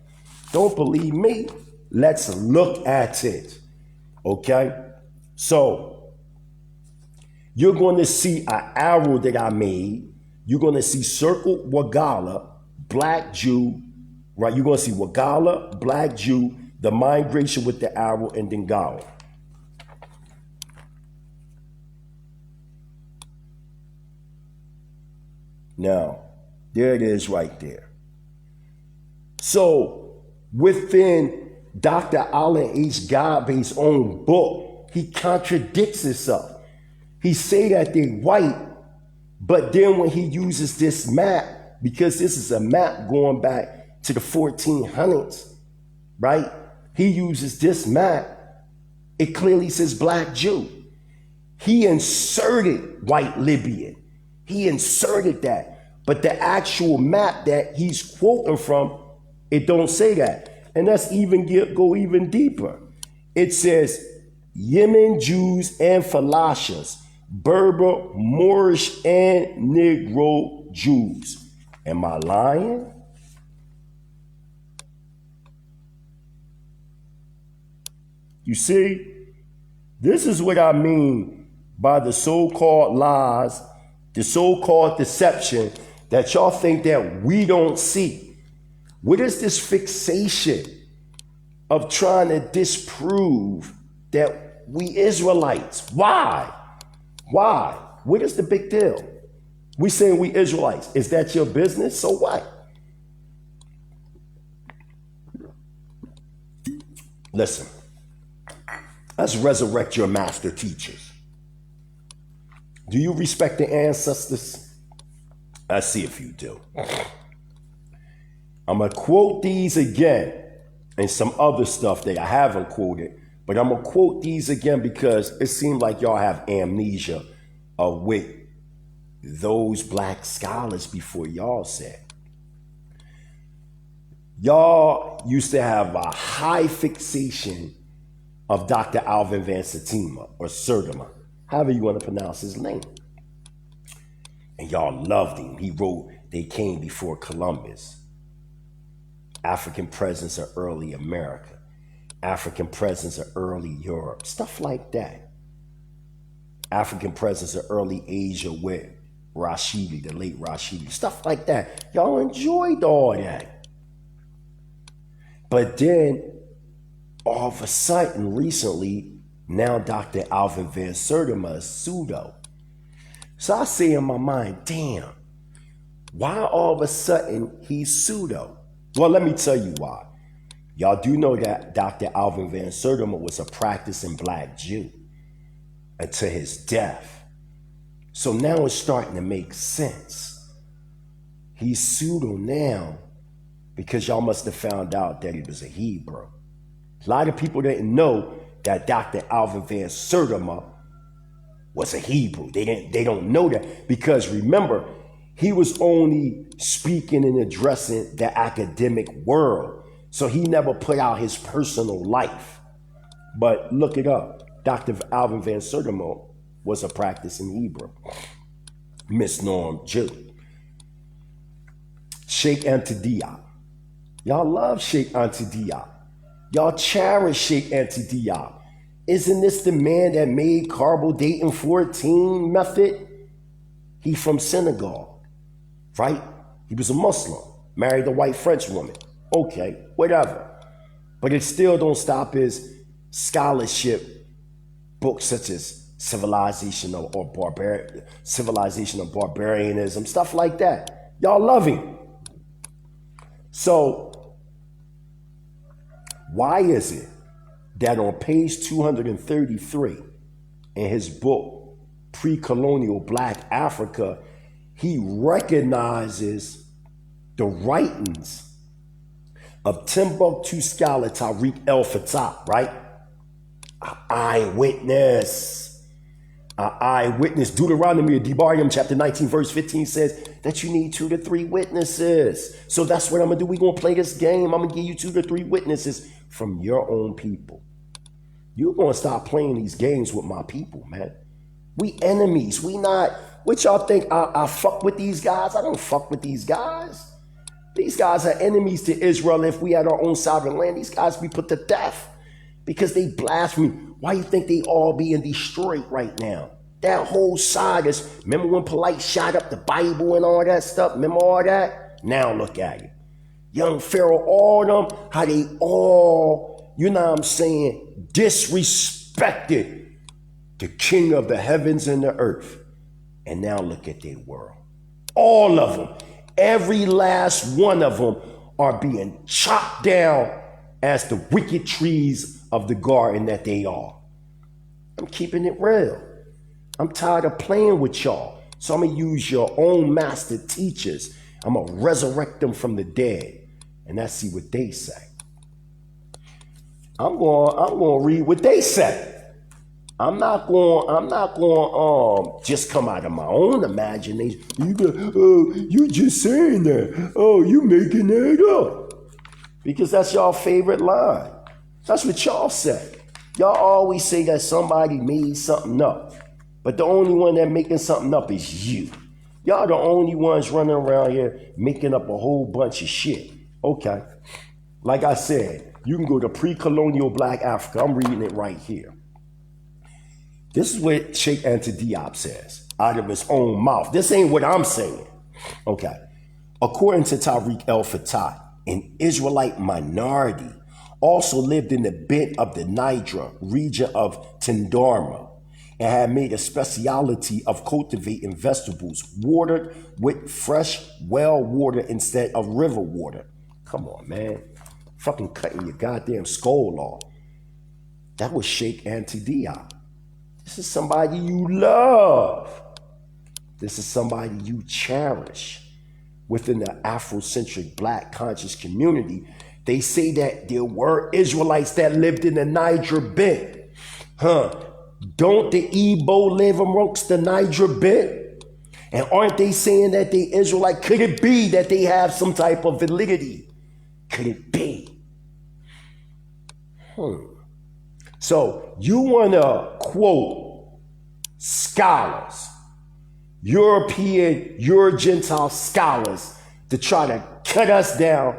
Don't believe me? Let's look at it. Okay? So, you're going to see an arrow that I made. You're going to see circle Wagala, Black Jew, right? You're going to see Wagala, Black Jew, the migration with the arrow, and then Gawa. Now, there it is right there. So, within Dr. Alan H. Gabe's own book, he contradicts himself. He say that they white, but then when he uses this map, because this is a map going back to the 1400s, right? He uses this map. It clearly says Black Jew. He inserted white Libyan. He inserted that. But the actual map that he's quoting from, it don't say that. And let's even go even deeper. It says Yemen Jews and Falashas, Berber, Moorish, and Negro Jews. Am I lying? You see, this is what I mean by the so-called lies, the so-called deception that y'all think that we don't see. What is this fixation of trying to disprove that we Israelites? Why? Why? What is the big deal? We saying we Israelites. Is that your business? So what? Listen, let's resurrect your master teachers. Do you respect the ancestors? I see if you do. I'm going to quote these again and some other stuff that I haven't quoted, but I'm going to quote these again because it seems like y'all have amnesia of what those black scholars before y'all said. Y'all used to have a high fixation of Dr. Alvin Van Septima or Sertima, however you want to pronounce his name. And y'all loved him. He wrote, They Came Before Columbus, African Presence of Early America, African Presence of Early Europe, stuff like that. African Presence of Early Asia with Rashidi, the late Rashidi, stuff like that. Y'all enjoyed all that. But then all of a sudden recently, now Dr. Alvin Van Sertima is pseudo. So I say in my mind, damn, why all of a sudden he's pseudo? Well, let me tell you why. Y'all do know that Dr. Alvin Van Sertima was a practicing black Jew until his death. So now it's starting to make sense. He's pseudo now because y'all must have found out that he was a Hebrew. A lot of people didn't know that Dr. Alvin Van Sertima was a Hebrew. They don't know that because remember, he was only speaking and addressing the academic world. So he never put out his personal life. But look it up. Dr. Alvin Van Sertima was a practicing Hebrew. Misnormed Jew. Sheikh Anta Diop. Y'all love Sheikh Anta Diop. Y'all cherish Sheikh Anta Diop. Isn't this the man that made carbodating 14 method? He from Senegal, right? He was a Muslim, married a white French woman. Okay, whatever. But it still don't stop his scholarship books such as Civilization of Barbarianism, stuff like that. Y'all love him. So why is it that on page 233 in his book, Pre-Colonial Black Africa, he recognizes the writings of Timbuktu scholar Tariq El-Fatah, right? An eyewitness. Deuteronomy of Devarim chapter 19 verse 15 says that you need 2 to 3 witnesses. So that's what I'm gonna do. We're gonna play this game. I'm gonna give you 2 to 3 witnesses from your own people. You're gonna stop playing these games with my people, man. We enemies. We not. What y'all think? I fuck with these guys? I don't fuck with these guys. These guys are enemies to Israel. If we had our own sovereign land, these guys be put to death because they blaspheme. Why you think they all being destroyed right now? That whole side is, remember when Polite shot up the Bible and all that stuff? Remember all that? Now look at it. Young Pharaoh, all them, how they all, you know what I'm saying, disrespected the king of the heavens and the earth. And now look at their world. All of them, every last one of them are being chopped down as the wicked trees of the garden that they are. I'm keeping it real. I'm tired of playing with y'all. So I'm going to use your own master teachers. I'm going to resurrect them from the dead. And let's see what they say. I'm going to read what they say. I'm not going just come out of my own imagination. You just saying that. Oh, you making that up. Because that's y'all favorite line. That's what y'all say. Y'all always say that somebody made something up. But the only one that making something up is you. Y'all the only ones running around here making up a whole bunch of shit. Okay. Like I said, you can go to Pre-Colonial Black Africa. I'm reading it right here. This is what Sheikh Anta Diop says out of his own mouth. This ain't what I'm saying. Okay. According to Tariq El-Fatah, an Israelite minority also lived in the bent of the Niger region of Tendarma and had made a speciality of cultivating vegetables watered with fresh well water instead of river water. Come on, man. Fucking cutting your goddamn skull off. That was Sheikh Anta Diop. This is somebody you love. This is somebody you cherish. Within the Afrocentric Black conscious community, they say that there were Israelites that lived in the Niger bent. Don't the Igbo live amongst the Niger bent? And aren't they saying that they Israelite? Could it be that they have some type of validity? Could it be? So you want to quote scholars, European, Gentile scholars to try to cut us down.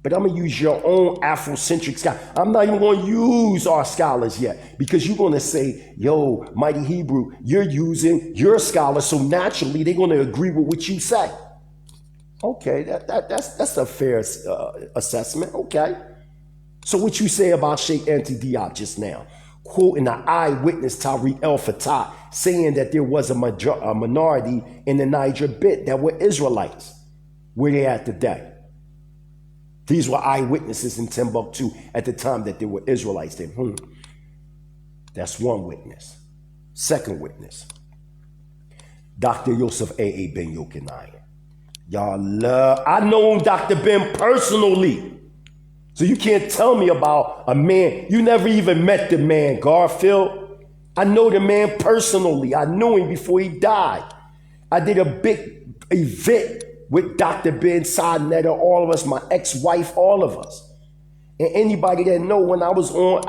But I'm going to use your own Afrocentric scholar. I'm not even going to use our scholars yet because you're going to say, yo, Mighty Hebrew, you're using your scholars. So naturally, they're going to agree with what you say. Okay, that's a fair assessment. Okay. So what you say about Sheikh Anta Diop just now, quoting an eyewitness Tariq El Fattah saying that there was a minority in the Niger bit that were Israelites. Where they at today? These were eyewitnesses in Timbuktu at the time that there were Israelites there. That's one witness. Second witness, Dr. Yosef A.A. Ben Yochanan. Y'all love, I know Dr. Ben personally. So you can't tell me about a man. You never even met the man, Garfield. I know the man personally. I knew him before he died. I did a big event with Dr. Ben, Sadnetta, all of us, my ex-wife, all of us. And anybody that know when I was on,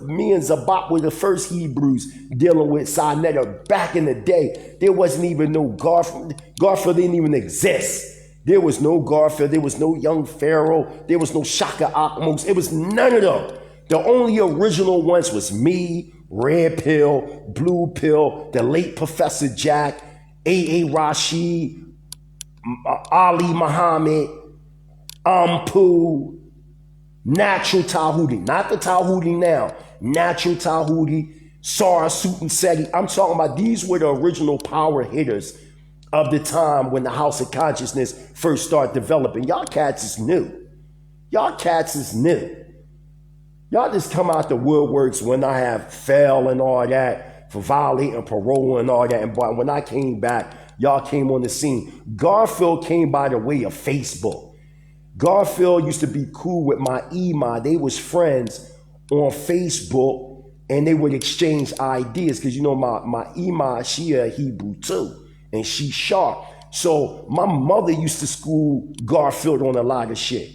me and Zabat were the first Hebrews dealing with Sadnetta back in the day. There wasn't even no Garfield. Garfield didn't even exist. There was no Garfield. There was no young Pharaoh. There was no Shaka Akmos. It was none of them. The only original ones was me, Red Pill, Blue Pill, the late Professor Jack, A.A. Rashid, Ali Muhammad, Ampu, Natural Tahuti, not the Tahuti now, Natural Tahuti, Sarah Sutan Seti. I'm talking about these were the original power hitters of the time when the House of Consciousness first started developing. Y'all cats is new. Y'all cats is new. Y'all just come out the woodworks when I have fail and all that for violating parole and all that. And but when I came back, y'all came on the scene. Garfield came by the way of Facebook. Garfield used to be cool with my Ima. They was friends on Facebook and they would exchange ideas because you know my Ima, she a Hebrew too. And she sharp. So my mother used to school Garfield on a lot of shit.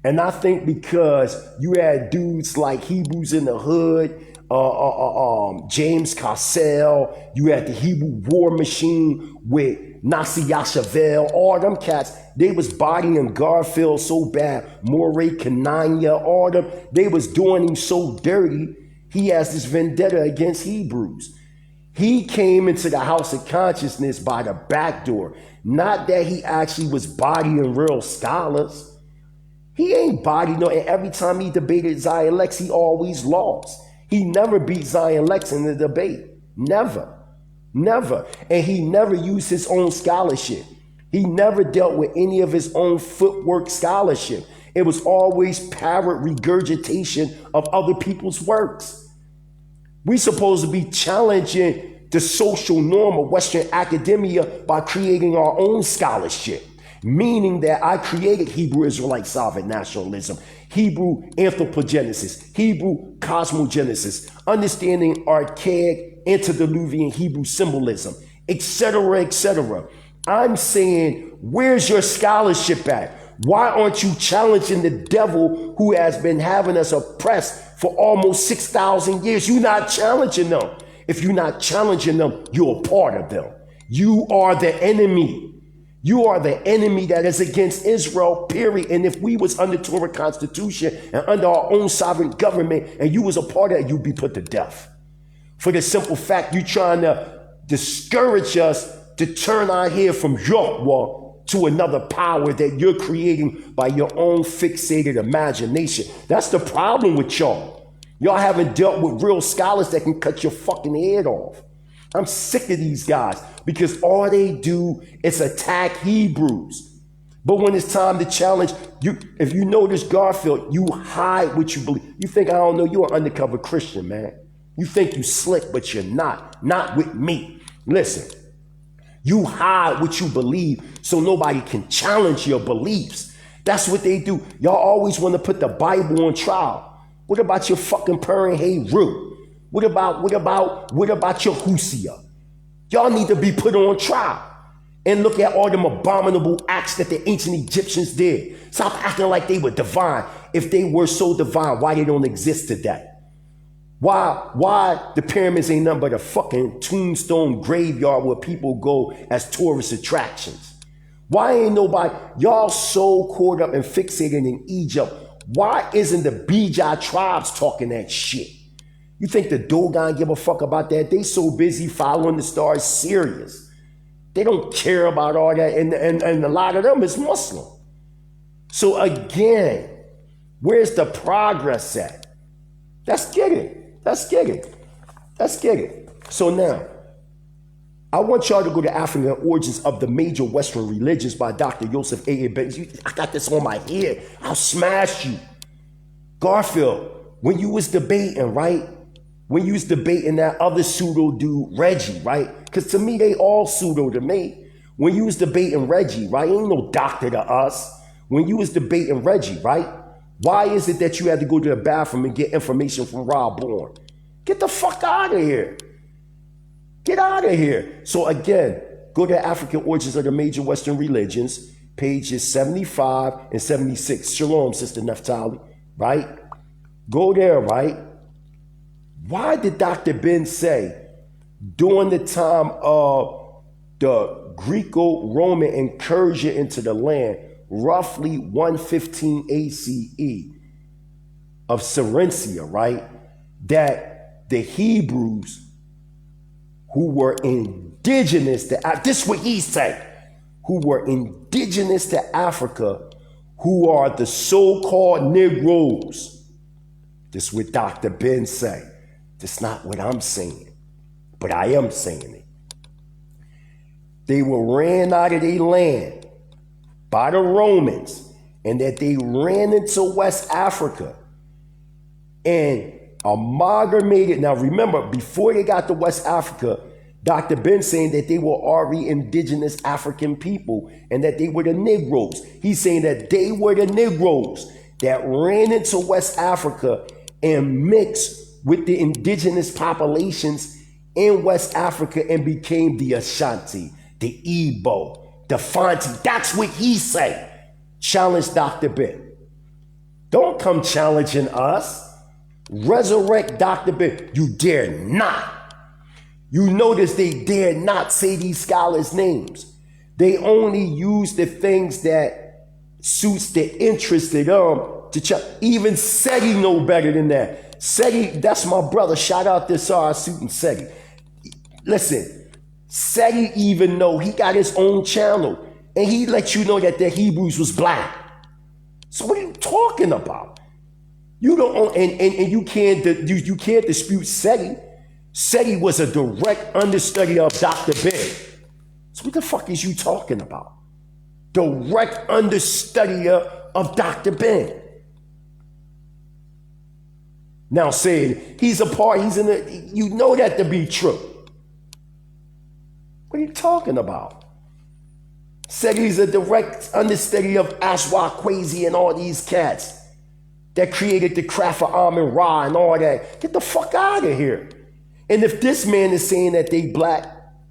And I think because you had dudes like Hebrews in the Hood, James Cassell, you had the Hebrew War Machine with Nasi Yashavel, all them cats, they was bodying Garfield so bad. Moray Kananya, all them, they was doing him so dirty, he has this vendetta against Hebrews. He came into the House of Consciousness by the back door. Not that he actually was bodying real scholars. He ain't bodied no, and every time he debated Zion Lex, he always lost. He never beat Zion Lex in the debate. Never. Never. And he never used his own scholarship. He never dealt with any of his own footwork scholarship. It was always parrot regurgitation of other people's works. We supposed to be challenging the social norm of Western academia by creating our own scholarship, meaning that I created Hebrew Israelite sovereign nationalism, Hebrew anthropogenesis, Hebrew cosmogenesis, understanding archaic antediluvian Hebrew symbolism, etc., etc. I'm saying, where's your scholarship at? Why aren't you challenging the devil who has been having us oppressed for almost 6,000 years? You're not challenging them. If you're not challenging them, you're a part of them. You are the enemy. You are the enemy that is against Israel, period. And if we was under Torah Constitution and under our own sovereign government and you was a part of it, you'd be put to death. For the simple fact you're trying to discourage us to turn our head from Yahweh to another power that you're creating by your own fixated imagination. That's the problem with y'all. Y'all haven't dealt with real scholars that can cut your fucking head off. I'm sick of these guys because all they do is attack Hebrews. But when it's time to challenge, if you notice Garfield, you hide what you believe. You think, I don't know, you're an undercover Christian, man. You think you slick, but you're not. Not with me. Listen. You hide what you believe so nobody can challenge your beliefs. That's what they do. Y'all always want to put the Bible on trial. What about your fucking Purim Hey-Ru? What about your Hosea? Y'all need to be put on trial. And look at all them abominable acts that the ancient Egyptians did. Stop acting like they were divine. If they were so divine, why they don't exist today? Why the pyramids ain't nothing but a fucking tombstone graveyard where people go as tourist attractions? Why ain't nobody, y'all so caught up and fixated in Egypt? Why isn't the Bija tribes talking that shit? You think the Dogon give a fuck about that? They so busy following the stars Sirius. They don't care about all that, and a lot of them is Muslim. So again, Where's the progress at? Let's get it. Let's get it. Let's get it. So now, I want y'all to go to African Origins of the Major Western Religions by Dr. Joseph A. Ben. I got this on my head. I'll smash you. Garfield, when you was debating, right? When you was debating that other pseudo dude, Reggie, right? Because to me, they all pseudo to me. When you was debating Reggie, right? Ain't no doctor to us. When you was debating Reggie, right? Why is it that you had to go to the bathroom and get information from Rob Bourne? Get the fuck out of here. Get out of here. So again, go to African Origins of the Major Western Religions, pages 75 and 76. Shalom, Sister Naphtali, right? Go there, right? Why did Dr. Ben say during the time of the Greco-Roman incursion into the land, roughly 115 ACE of Syrencia, right? That the Hebrews who were indigenous to, this is what he said, who were indigenous to Africa, who are the so-called Negroes. This is what Dr. Ben say. That's not what I'm saying, but I am saying it. They were ran out of their land by the Romans, and that they ran into West Africa and amalgamated. Now remember, before they got to West Africa, Dr. Ben saying that they were already indigenous African people and that they were the Negroes. He's saying that they were the Negroes that ran into West Africa and mixed with the indigenous populations in West Africa and became the Ashanti, the Igbo, the Fanti. That's what he said. Challenge Dr. Ben. Don't come challenging us. Resurrect Dr. Ben. You dare not. You notice they dare not say these scholars' names. They only use the things that suits the interest of them to check. Even Seti know better than that. Seti, that's my brother. Shout out to Sarah Suit and Seti. Listen, Seti even know he got his own channel and he let you know that the Hebrews was black. So what are you talking about? You don't, and you can't dispute Seti. Seti was a direct understudy of Dr. Ben. So what the fuck is you talking about? Direct understudy of Dr. Ben. Now saying he's you know that to be true. What are you talking about? Said he's a direct understudy of Ashwa Kwesi and all these cats that created the craft of Amun Ra and all that. Get the fuck out of here. And if this man is saying that they black,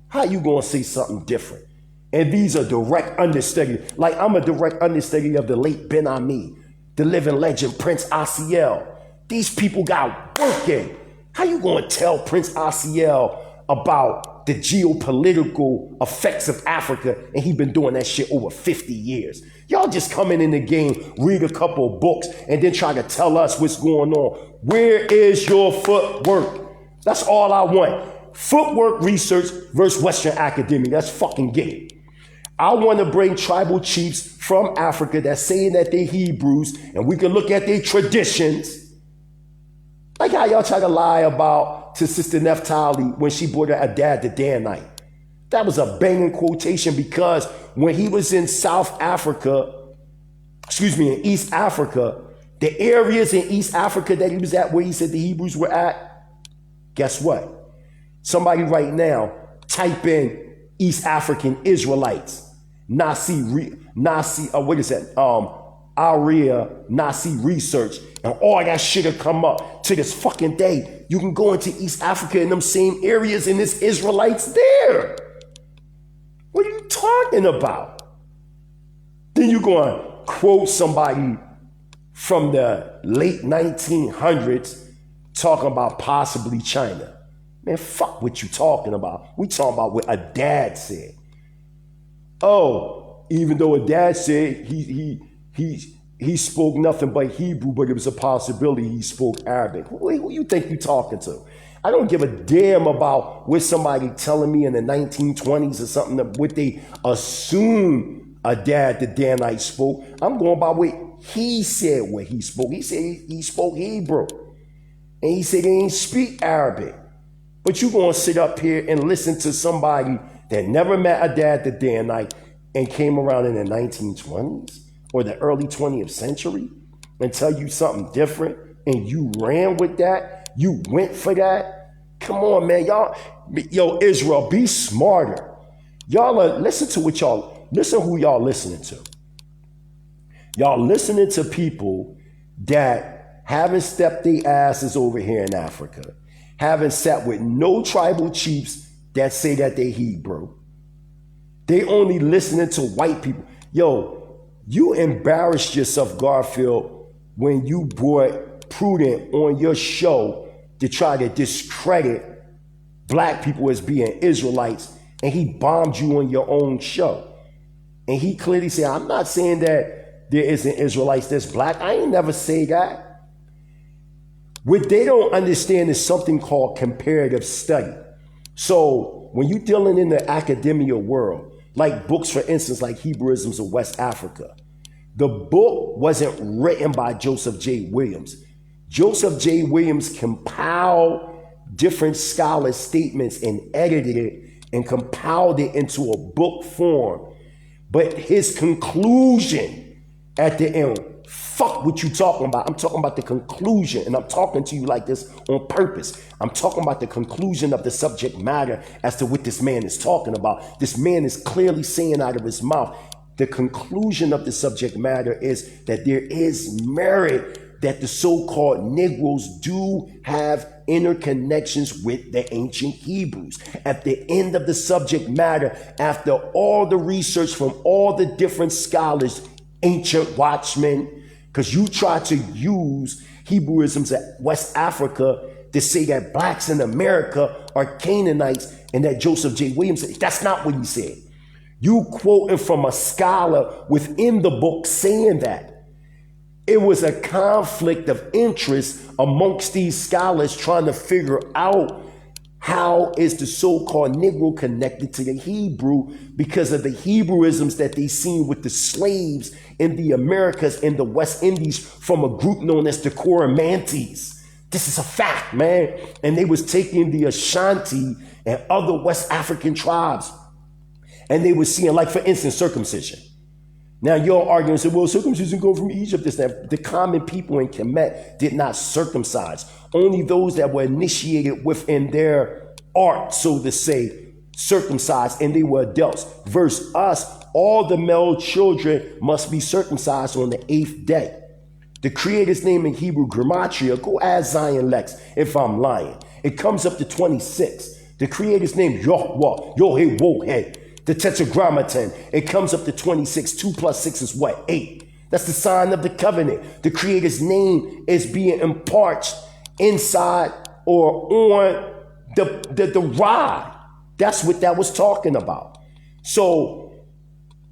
how you gonna say something different? And these are direct understudy. Like I'm a direct understudy of the late Ben Ami, the living legend Prince Asiel. These people got working. How you gonna tell Prince Asiel about the geopolitical effects of Africa and he been doing that shit over 50 years? Y'all just coming in the game, read a couple of books, and then try to tell us what's going on. Where is your footwork? That's all I want. Footwork research versus Western academia. That's fucking gay. I want to bring tribal chiefs from Africa that's saying that they're Hebrews, and we can look at their traditions. Like how y'all try to lie about to Sister Naphtali when she brought her dad to Danite. That was a banging quotation because when he was in South Africa, in East Africa, the areas in East Africa that he was at where he said the Hebrews were at, guess what? Somebody right now type in East African Israelites, AREA, Nazi research, and all that shit will come up. To this fucking day, you can go into East Africa in them same areas and there's Israelites there. What are you talking about? Then you're going to quote somebody from the late 1900s talking about possibly China. Man, fuck what you talking about. We talking about what a dad said. Oh, even though a dad said he spoke nothing but Hebrew, but it was a possibility he spoke Arabic. Who you think you talking to? I don't give a damn about what somebody telling me in the 1920s or something, what they assume a dad the Danite spoke. I'm going by what he said what he spoke. He said he spoke Hebrew. And he said he ain't speak Arabic. But you going to sit up here and listen to somebody that never met a dad the Danite and came around in the 1920s or the early 20th century and tell you something different, and you ran with that? You went for that? Come on, man. Y'all, yo, Israel, be smarter. Y'all listen to who y'all listening to. Y'all listening to people that haven't stepped their asses over here in Africa, haven't sat with no tribal chiefs that say that they Hebrew. They only listening to white people. Yo, you embarrassed yourself, Garfield, when you brought Prudent on your show to try to discredit black people as being Israelites, and he bombed you on your own show. And he clearly said, I'm not saying that there isn't Israelites that's black. I ain't never say that. What they don't understand is something called comparative study. So when you're dealing in the academia world, like books, for instance, like Hebrewisms of West Africa, the book wasn't written by Joseph J. Williams. Joseph J. Williams compiled different scholar statements and edited it and compiled it into a book form. But his conclusion at the end, fuck what you talking about. I'm talking about the conclusion, and I'm talking to you like this on purpose. I'm talking about the conclusion of the subject matter as to what this man is talking about. This man is clearly saying out of his mouth, the conclusion of the subject matter is that there is merit that the so-called Negroes do have interconnections with the ancient Hebrews. At the end of the subject matter, after all the research from all the different scholars, ancient watchmen, because you try to use Hebrewisms at West Africa to say that blacks in America are Canaanites and that Joseph J. Williams said. That's not what he said. You quoting from a scholar within the book saying that. It was a conflict of interest amongst these scholars trying to figure out how is the so-called Negro connected to the Hebrew because of the Hebrewisms that they seen with the slaves in the Americas and the West Indies from a group known as the Coromantes. This is a fact, man. And they was taking the Ashanti and other West African tribes, and they were seeing, like, for instance, circumcision. Now, you're arguing and say, well, circumcision go from Egypt, this, that. The common people in Kemet did not circumcise. Only those that were initiated within their art, so to say, circumcised, and they were adults. Verse us, all the male children must be circumcised on the 8th day. The Creator's name in Hebrew Gematria, go ask Zion Lex if I'm lying. It comes up to 26. The Creator's name, Yahweh, Yohe-Wohe. The Tetragrammaton, it comes up to 26. 2 plus 6 is what? 8. That's the sign of the covenant. The Creator's name is being imparted inside or on the rod. That's what that was talking about. So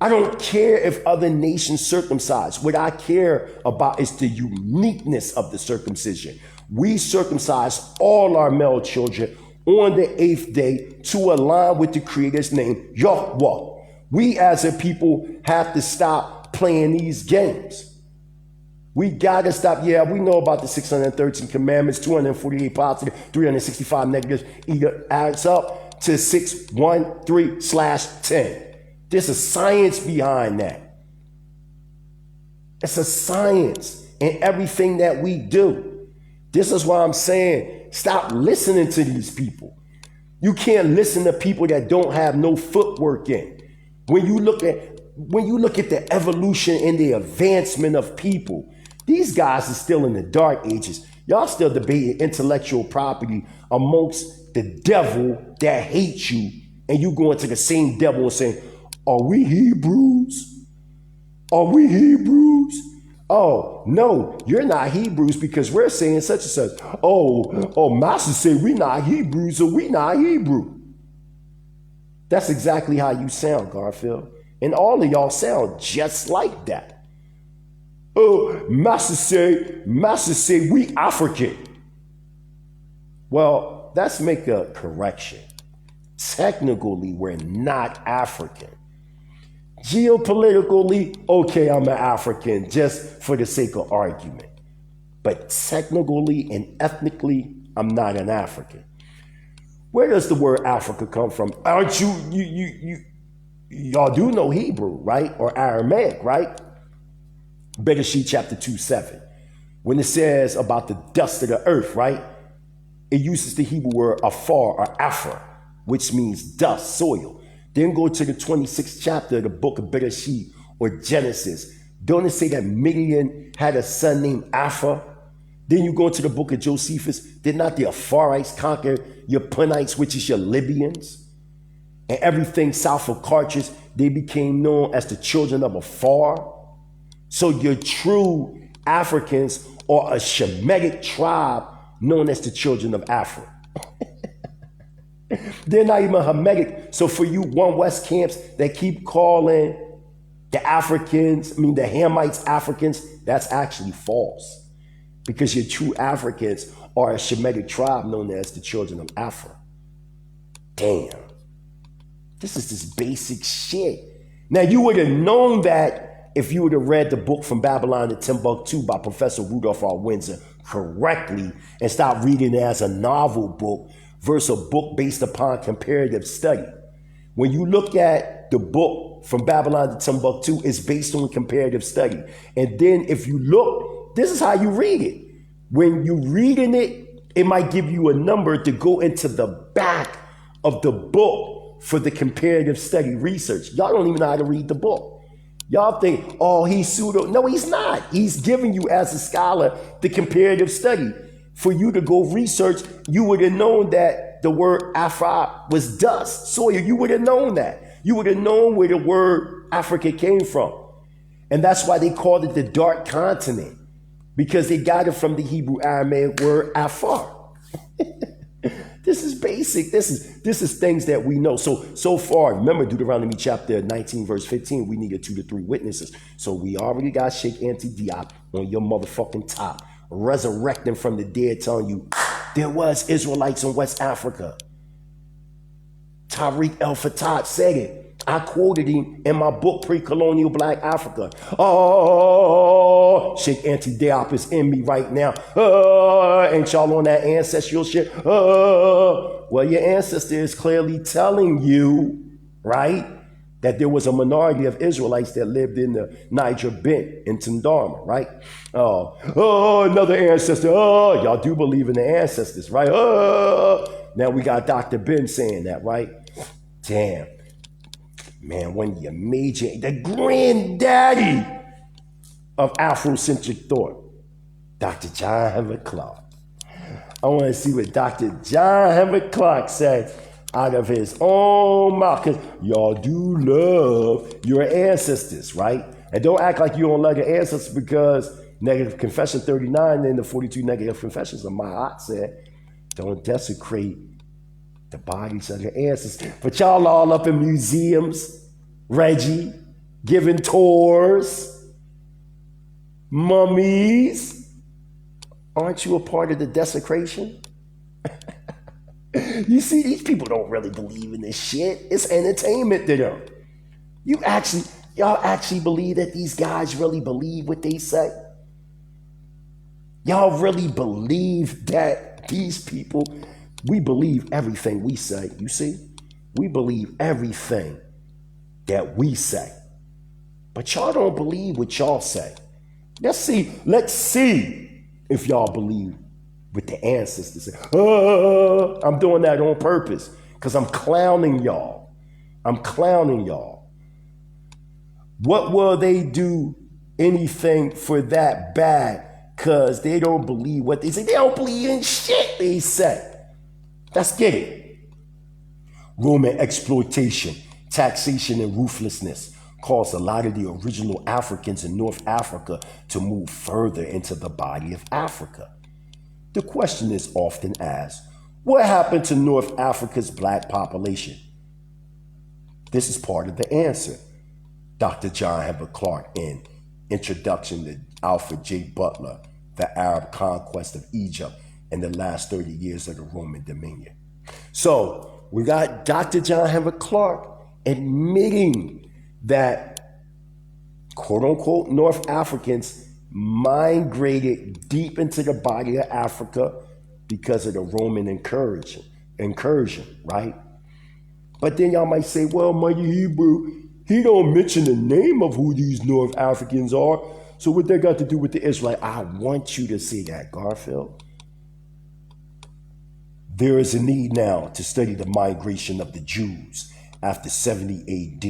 I don't care if other nations circumcise. What I care about is the uniqueness of the circumcision. We circumcise all our male children on the 8th day to align with the Creator's name, Yahweh. We as a people have to stop playing these games. We gotta stop. Yeah, we know about the 613 commandments, 248 positive, 365 negatives. Either adds up to 613/10. There's a science behind that. It's a science in everything that we do. This is why I'm saying, stop listening to these people. You can't listen to people that don't have no footwork in. When you look at the evolution and the advancement of people, these guys are still in the dark ages. Y'all still debating intellectual property amongst the devil that hates you, and you going to the same devil and saying, are we Hebrews? Are we Hebrews? Oh, no, you're not Hebrews because we're saying such and such. Oh, Master said we're not Hebrews, so we're not Hebrew. That's exactly how you sound, Garfield. And all of y'all sound just like that. Oh, Master said we African. Well, let's make a correction. Technically, we're not African. Geopolitically, okay, I'm an African just for the sake of argument. But technically and ethnically, I'm not an African. Where does the word Africa come from? Aren't y'all do know Hebrew, right? Or Aramaic, right? Bereshit chapter 2:7. When it says about the dust of the earth, right? It uses the Hebrew word afar or afar, which means dust, soil. Then go to the 26th chapter of the book of Bereshit or Genesis. Don't it say that Midian had a son named Apha? Then you go to the book of Josephus. Did not the Afarites conquer your Punites, which is your Libyans? And everything south of Carthage, they became known as the children of Afar. So your true Africans are a Shemitic tribe known as the children of Africa. They're not even Hamitic. So for you One West camps that keep calling the the Hamites Africans, that's actually false. Because your true Africans are a Shemitic tribe known as the children of Africa. Damn. This is this basic shit. Now you would have known that if you would have read the book From Babylon to Timbuktu by Professor Rudolph R. Windsor correctly and stopped reading it as a novel book versus a book based upon comparative study. When you look at the book From Babylon to Timbuktu, it's based on comparative study. And then if you look, this is how you read it. When you're reading it, it might give you a number to go into the back of the book for the comparative study research. Y'all don't even know how to read the book. Y'all think, oh, he's pseudo. No, he's not. He's giving you, as a scholar, the comparative study. For you to go research, you would have known that the word Afra was dust, soil. You would have known that. You would have known where the word Africa came from. And that's why they called it the Dark Continent, because they got it from the Hebrew Aramaic word Afar. This is basic. This is things that we know. So far, remember Deuteronomy chapter 19, verse 15, we needed 2 to 3 witnesses. So we already got Sheikh Auntie Diop on your motherfucking top, resurrecting from the dead, telling you there was Israelites in West Africa. Tariq El-Fatah said it. I quoted him in my book, Pre-Colonial Black Africa. Oh, Sheikh Auntie Diop is in me right now. Ain't y'all on that ancestral shit? Well, your ancestor is clearly telling you, right, that there was a minority of Israelites that lived in the Niger Bent in Tundama, right? Another ancestor. Oh, y'all do believe in the ancestors, right? Now we got Dr. Ben saying that, right? Damn. Man, one of your the granddaddy of Afrocentric thought, Dr. John Henry Clark. I want to see what Dr. John Henry Clark said out of his own mouth, because y'all do love your ancestors, right? And don't act like you don't love your ancestors, because Negative Confession 39 and the 42 Negative Confessions of Ma'at said, don't desecrate the bodies of your ancestors. But y'all all up in museums, Reggie, giving tours, mummies. Aren't you a part of the desecration? You see, these people don't really believe in this shit. It's entertainment to them. Y'all actually believe that these guys really believe what they say? Y'all really believe that these people, we believe everything we say, you see? We believe everything that we say. But y'all don't believe what y'all say. Let's see if y'all believe what the ancestors say. I'm doing that on purpose because I'm clowning y'all. What will they do anything for that bad? Because they don't believe what they say. They don't believe in shit they say. Let's get it. Roman exploitation, taxation, and ruthlessness caused a lot of the original Africans in North Africa to move further into the body of Africa. The question is often asked, what happened to North Africa's black population? This is part of the answer. Dr. John Henry Clark in Introduction to Alfred J. Butler, The Arab Conquest of Egypt and the Last 30 Years of the Roman Dominion. So we got Dr. John Henry Clark admitting that quote unquote North Africans migrated deep into the body of Africa because of the Roman incursion, right? But then y'all might say, well, Mighty Hebrew, he don't mention the name of who these North Africans are. So what they got to do with the Israelite? I want you to see that, Garfield. There is a need now to study the migration of the Jews after 70 AD,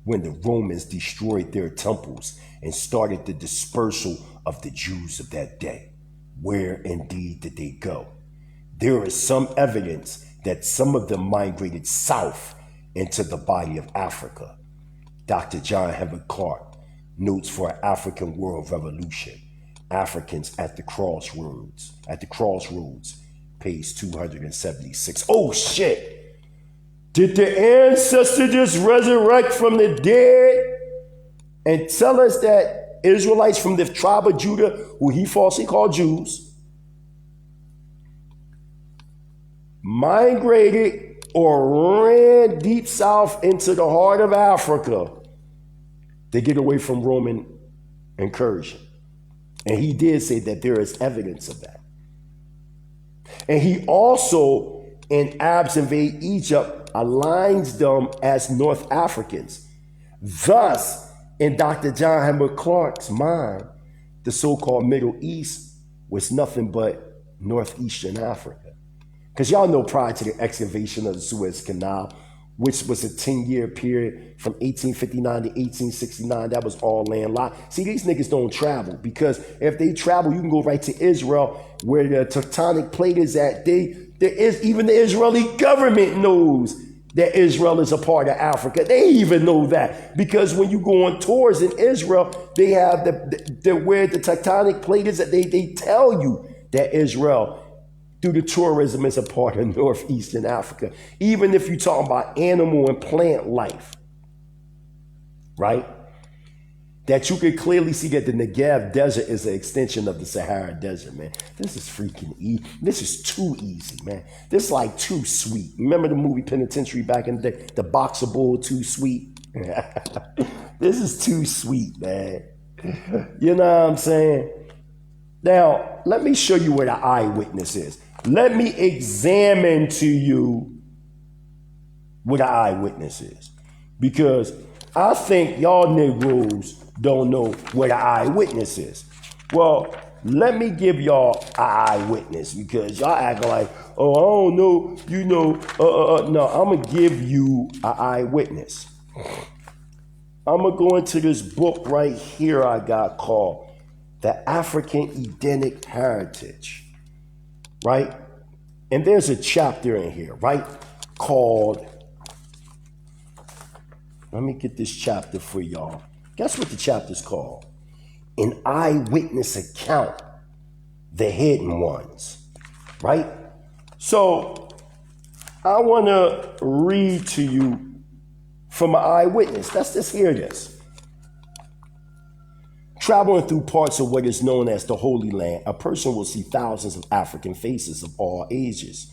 when the Romans destroyed their temples and started the dispersal of the Jews of that day. Where indeed did they go? There is some evidence that some of them migrated south into the body of Africa. Dr. John Henrik Clarke, Notes for an African World Revolution, Africans at the Crossroads, page 276. Oh shit! Did the ancestor just resurrect from the dead and tell us that Israelites from the tribe of Judah, who he falsely called Jews, migrated or ran deep south into the heart of Africa to get away from Roman incursion? And he did say that there is evidence of that. And he also, in Abs invade Egypt, aligns them as North Africans. Thus, in Dr. John Henrik Clarke's mind, the so-called Middle East was nothing but Northeastern Africa. Because y'all know, prior to the excavation of the Suez Canal, which was a 10-year period from 1859 to 1869, that was all landlocked. See, these niggas don't travel, because if they travel, you can go right to Israel, where the tectonic plate is at. Even the Israeli government knows that Israel is a part of Africa. They even know that, because when you go on tours in Israel, they have where the tectonic plate is, that they tell you that Israel, through the tourism, is a part of Northeastern Africa. Even if you're talking about animal and plant life, right? That you can clearly see that the Negev Desert is an extension of the Sahara Desert, man. This is freaking easy. This is too easy, man. This is like too sweet. Remember the movie Penitentiary back in the day? The Boxer Bull, Too Sweet? This is too sweet, man. You know what I'm saying? Now, let me show you what an eyewitness is. Let me examine to you what an eyewitness is. Because I think y'all Negroes don't know what an eyewitness is. Well, let me give y'all an eyewitness, because y'all act like, oh, I don't know, you know, no, I'm going to give you an eyewitness. I'm going to go into this book right here I got called The African Edenic Heritage, right? And there's a chapter in here, right, called, let me get this chapter for y'all. Guess what the chapter's called? An Eyewitness Account, the Hidden Ones, right? So I want to read to you from an eyewitness. Let's just hear this. Traveling through parts of what is known as the Holy Land, a person will see thousands of African faces of all ages.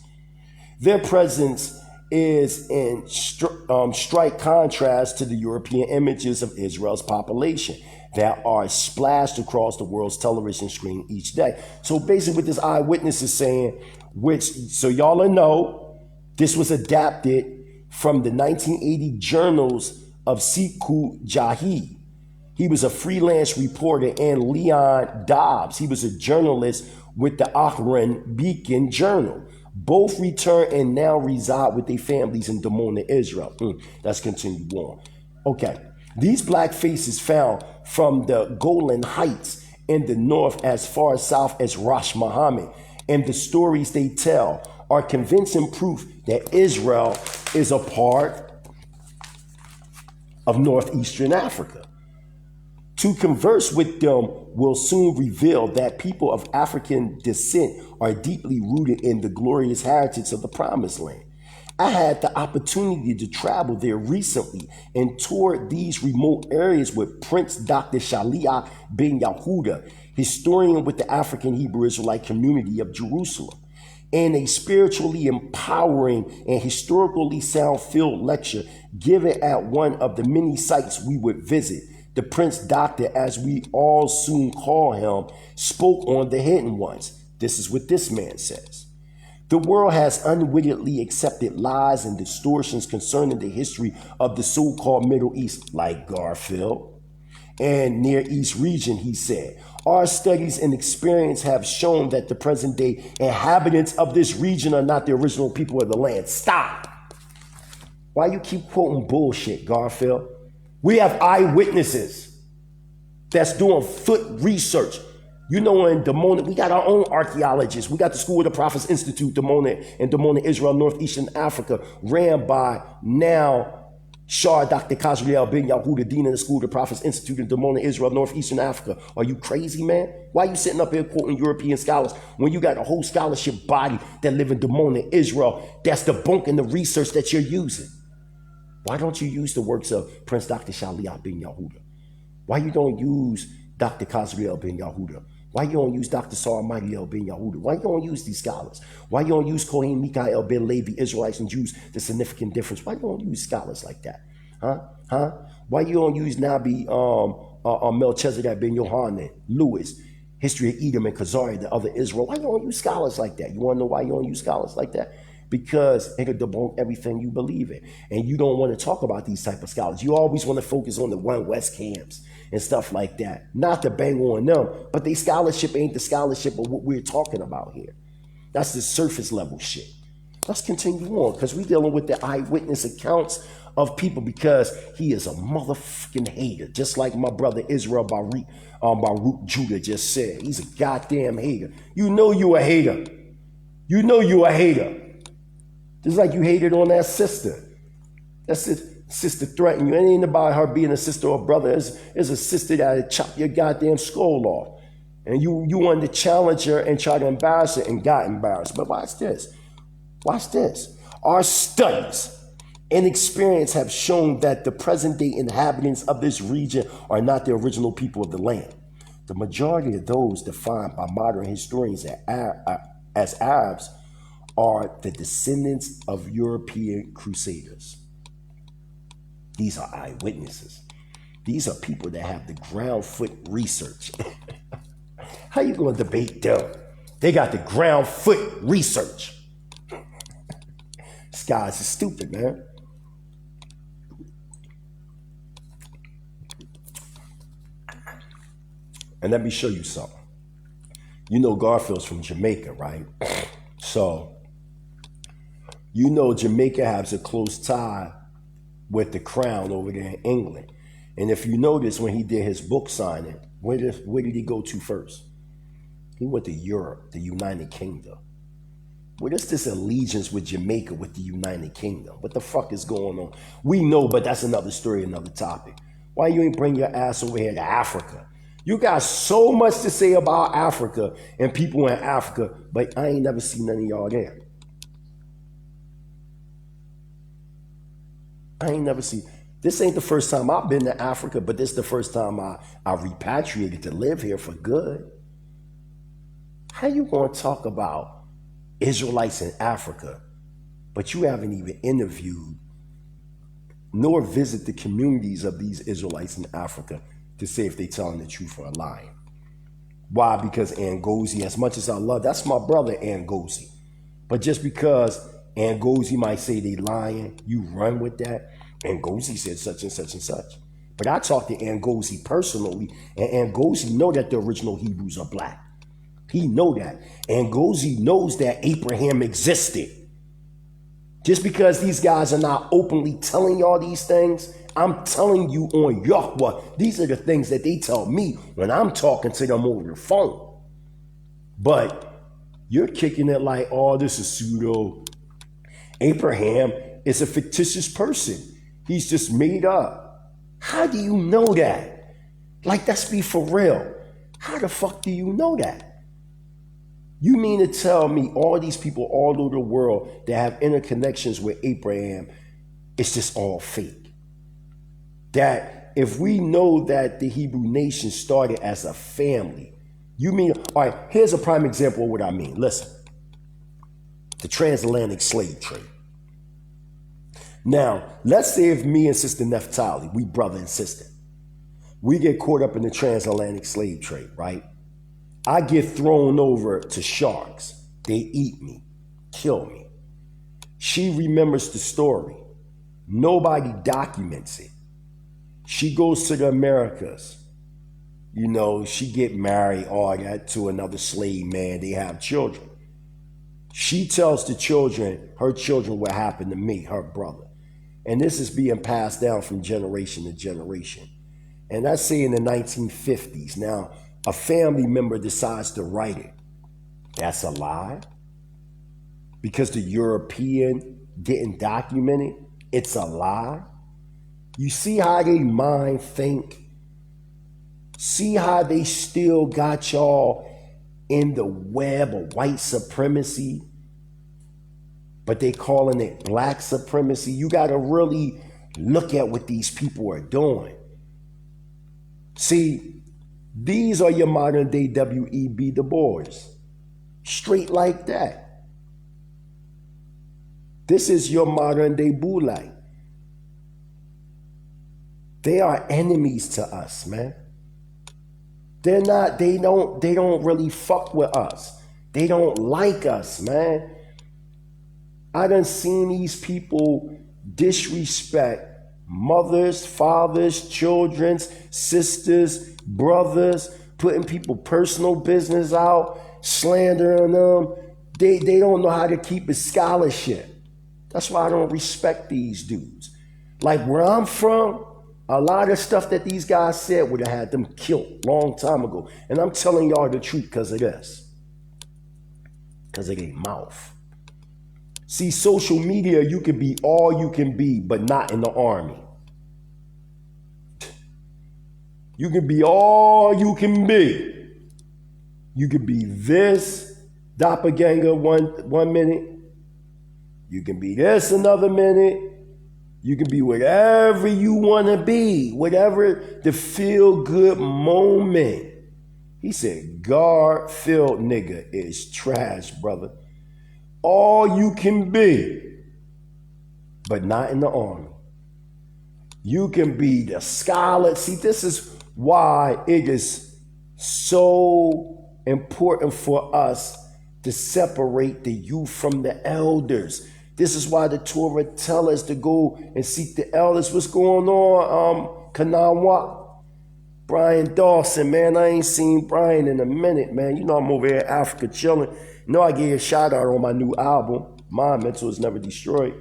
Their presence is in strike contrast to the European images of Israel's population that are splashed across the world's television screen each day. So basically what this eyewitness is saying, which, so y'all will know, this was adapted from the 1980 journals of Sekou Jahi. He was a freelance reporter, and Leon Dobbs. He was a journalist with the Akron Beacon Journal. Both returned and now reside with their families in Dimona, Israel. Let's continue on. Okay. These black faces found from the Golan Heights in the north as far south as Ras Mohammed, and the stories they tell are convincing proof that Israel is a part of northeastern Africa. To converse with them will soon reveal that people of African descent are deeply rooted in the glorious heritage of the Promised Land. I had the opportunity to travel there recently and toured these remote areas with Prince Dr. Shalia bin Yahuda, historian with the African Hebrew Israelite community of Jerusalem. In a spiritually empowering and historically sound-filled lecture given at one of the many sites we would visit, the Prince Doctor, as we all soon call him, spoke on the hidden ones. This is what this man says. The world has unwittingly accepted lies and distortions concerning the history of the so-called Middle East, like Garfield and Near East region, he said. Our studies and experience have shown that the present day inhabitants of this region are not the original people of the land. Stop. Why you keep quoting bullshit, Garfield? We have eyewitnesses that's doing foot research. You know, in Dimona, we got our own archaeologists. We got the School of the Prophets Institute, Dimona, in Dimona, Israel, Northeastern Africa, ran by now Shah Dr. Kazriel bin Yahuda, Dean of the School of the Prophets Institute in Dimona, Israel, Northeastern Africa. Are you crazy, man? Why are you sitting up here quoting European scholars when you got a whole scholarship body that live in Dimona, Israel, that's debunking the research that you're using? Why don't you use the works of Prince Dr. Shaliah bin Yahuda? Why you don't use Dr. Kazriel bin Yahuda? Why you don't use Dr. Sar Michael bin Yahuda? Why you don't use these scholars? Why you don't use Kohen Mikael ben Levi, Israelites and Jews, the significant difference? Why you don't use scholars like that? Why you don't use Nabi Melchizedek ben Yohanan, Lewis, History of Edom and Khazari, the other Israel? Why you don't use scholars like that? You want to know why you don't use scholars like that? Because it'll debunk everything you believe in. And you don't want to talk about these type of scholars. You always want to focus on the One West camps and stuff like that. Not to bang on them, but their scholarship ain't the scholarship of what we're talking about here. That's the surface level shit. Let's continue on, because we're dealing with the eyewitness accounts of people, because he is a motherfucking hater, just like my brother Israel Baruch Judah just said. He's a goddamn hater. You know you a hater. You know you a hater. Just like you hated on that sister. That's it. Sister threatened you. It ain't about her being a sister or brother. It's a sister that chopped your goddamn skull off. And you wanted to challenge her and try to embarrass her and got embarrassed. But watch this. Watch this. Our studies and experience have shown that the present day inhabitants of this region are not the original people of the land. The majority of those defined by modern historians as Arabs are the descendants of European crusaders. These are eyewitnesses. These are people that have the ground foot research. How you going to debate them? They got the ground foot research. These guys are stupid, man. And let me show you something. You know Garfield's from Jamaica, right? So, you know Jamaica has a close tie with the crown over there in England. And if you notice, when he did his book signing, where did he go to first? He went to Europe, the United Kingdom. What is this allegiance with Jamaica with the United Kingdom? What the fuck is going on? We know, but that's another story, another topic. Why you ain't bring your ass over here to Africa? You got so much to say about Africa and people in Africa, but I ain't never seen none of y'all there. I ain't never seen. This ain't the first time I've been to Africa, but this is the first time I repatriated to live here for good. How you going to talk about Israelites in Africa, but you haven't even interviewed nor visit the communities of these Israelites in Africa to say if they telling the truth or lying? Why? Because Ngozi, as much as I love, that's my brother Ngozi. But just because Ngozi might say they lying, you run with that. Ngozi said such and such and such. But I talked to Ngozi personally, and Ngozi know that the original Hebrews are black. He know that. Ngozi knows that Abraham existed. Just because these guys are not openly telling y'all these things, I'm telling you on Yahweh, these are the things that they tell me when I'm talking to them over the phone. But you're kicking it like, oh, this is pseudo. Abraham is a fictitious person. He's just made up. How do you know that? Like, let's be for real. How the fuck do you know that? You mean to tell me all these people all over the world that have interconnections with Abraham, it's just all fake? That if we know that the Hebrew nation started as a family, you mean, all right, here's a prime example of what I mean. Listen, the transatlantic slave trade. Now, let's say if me and Sister Neftali, we brother and sister, we get caught up in the transatlantic slave trade, right? I get thrown over to sharks. They eat me, kill me. She remembers the story. Nobody documents it. She goes to the Americas. You know, she get married, all that, to another slave man. They have children. She tells the children, her children, what happened to me, her brother. And this is being passed down from generation to generation. And that's say in the 1950s. Now, a family member decides to write it. That's a lie. Because the European didn't document it, it's a lie. You see how they mind think? See how they still got y'all in the web of white supremacy, but they calling it black supremacy? You got to really look at what these people are doing. See, these are your modern day W.E.B. Du Bois. Straight like that. This is your modern day Boulay. They are enemies to us, man. They don't really fuck with us. They don't like us, man. I done seen these people disrespect mothers, fathers, children, sisters, brothers, putting people personal business out, slandering them. They don't know how to keep a scholarship. That's why I don't respect these dudes. Like where I'm from, a lot of stuff that these guys said would have had them killed long time ago. And I'm telling y'all the truth because of this. Because of their mouth. See, social media, you can be all you can be, but not in the army. You can be all you can be. You can be this doppelganger one minute. You can be this another minute. You can be whatever you want to be, whatever the feel-good moment. He said, Garfield nigga is trash, brother. All you can be, but not in the army. You can be the scholar. See, this is why it is so important for us to separate the youth from the elders. This is why the Torah tells us to go and seek the elders. What's going on, Qanath? Brian Dawson, man. I ain't seen Brian in a minute, man. You know I'm over here in Africa chilling. You know I gave a shout out on my new album, My Mental Is Never Destroyed.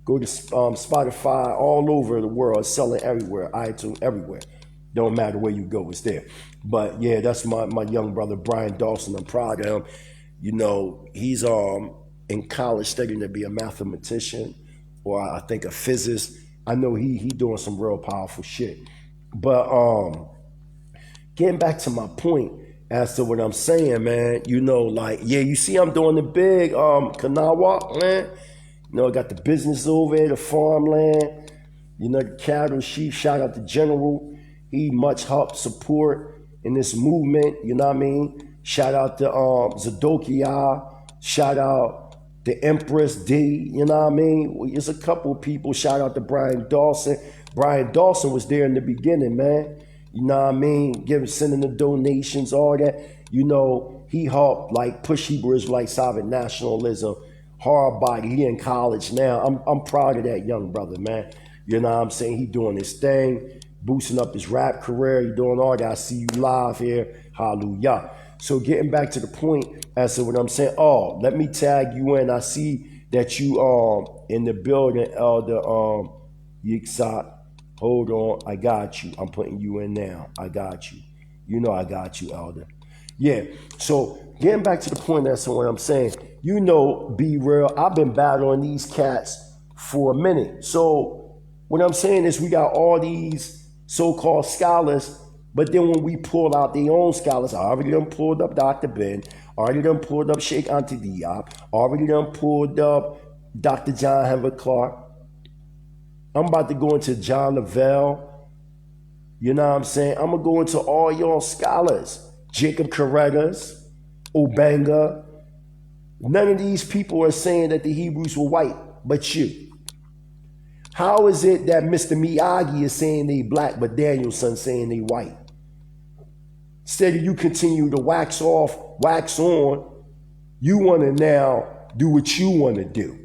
Go to Spotify all over the world. It's selling everywhere, iTunes, everywhere. Don't matter where you go, it's there. But yeah, that's my young brother, Brian Dawson. I'm proud of him. You know, he's in college studying to be a mathematician, or I think a physicist. I know he doing some real powerful shit. But getting back to my point as to what I'm saying, man, you know, like, yeah, you see I'm doing the big Qanath, man. You know, I got the business over there, the farmland, you know, the cattle, sheep. Shout out to General. He much help support in this movement, you know what I mean? Shout out to Zadokia. Shout out the Empress D, you know what I mean? Well, there's a couple of people. Shout out to Brian Dawson. Brian Dawson was there in the beginning, man. You know what I mean? Sending the donations, all that. You know, he helped like push Hebrew Israelite sovereign nationalism hard body. He in college now. I'm proud of that young brother, man. You know what I'm saying? He doing his thing, boosting up his rap career. He doing all that. I see you live here. Hallelujah. So getting back to the point as to what I'm saying, let me tag you in. I see that you in the building, Elder Yitzhak. Hold on, I got you. I'm putting you in now. I got you. You know I got you, Elder. Yeah, so getting back to the point as to what I'm saying, you know, be real, I've been battling these cats for a minute. So what I'm saying is we got all these so-called scholars. But then when we pull out their own scholars, I already done pulled up Dr. Ben, already done pulled up Sheikh Anta Diop, already done pulled up Dr. John Henry Clark. I'm about to go into John Lavelle. You know what I'm saying? I'm going to go into all y'all scholars. Jacob Correttas, Obanga, None of these people are saying that the Hebrews were white, but you. How is it that Mr. Miyagi is saying they black, but Danielson saying they white? Instead of you continue to wax off, wax on, you want to now do what you want to do.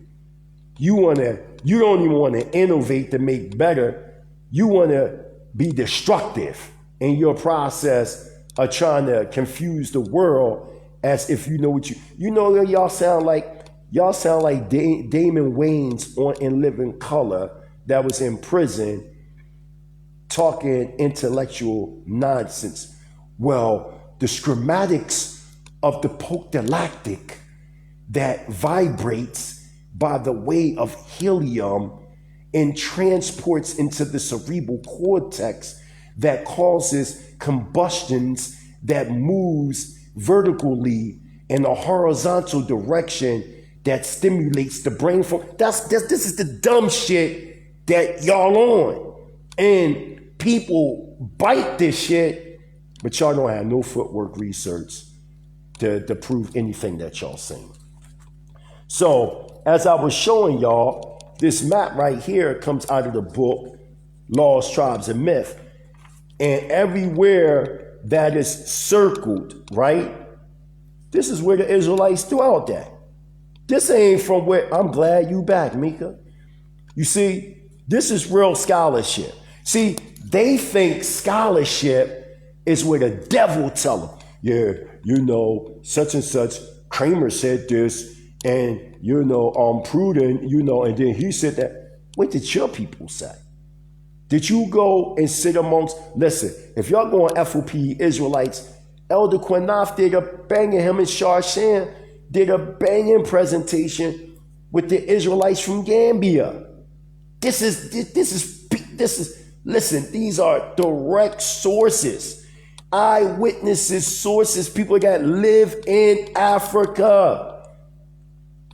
You don't even want to innovate to make better. You want to be destructive in your process of trying to confuse the world as if you know what you know. Y'all sound like Damon Wayans on In Living Color that was in prison talking intellectual nonsense. Well, the schematics of the galactic that vibrates by the way of helium and transports into the cerebral cortex that causes combustions that moves vertically in a horizontal direction that stimulates the brain. This is the dumb shit that y'all on. And people bite this shit, but y'all don't have no footwork research to prove anything that y'all saying. So, as I was showing y'all, this map right here comes out of the book, Laws, Tribes, and Myth. And everywhere that is circled, right? This is where the Israelites dwelled at. This ain't from where, I'm glad you back, Mika. You see, this is real scholarship. See, they think scholarship is where the devil tell them, yeah, you know, such and such, Kramer said this, and, you know, Prudent, you know, and then he said that. What did your people say? Did you go and sit amongst, listen, if y'all go on F.O.P.E. Israelites, Elder Qanath did a banging, him and Sharshan did a banging presentation with the Israelites from Gambia. This is, listen, these are direct sources, eyewitnesses, sources, people that live in Africa.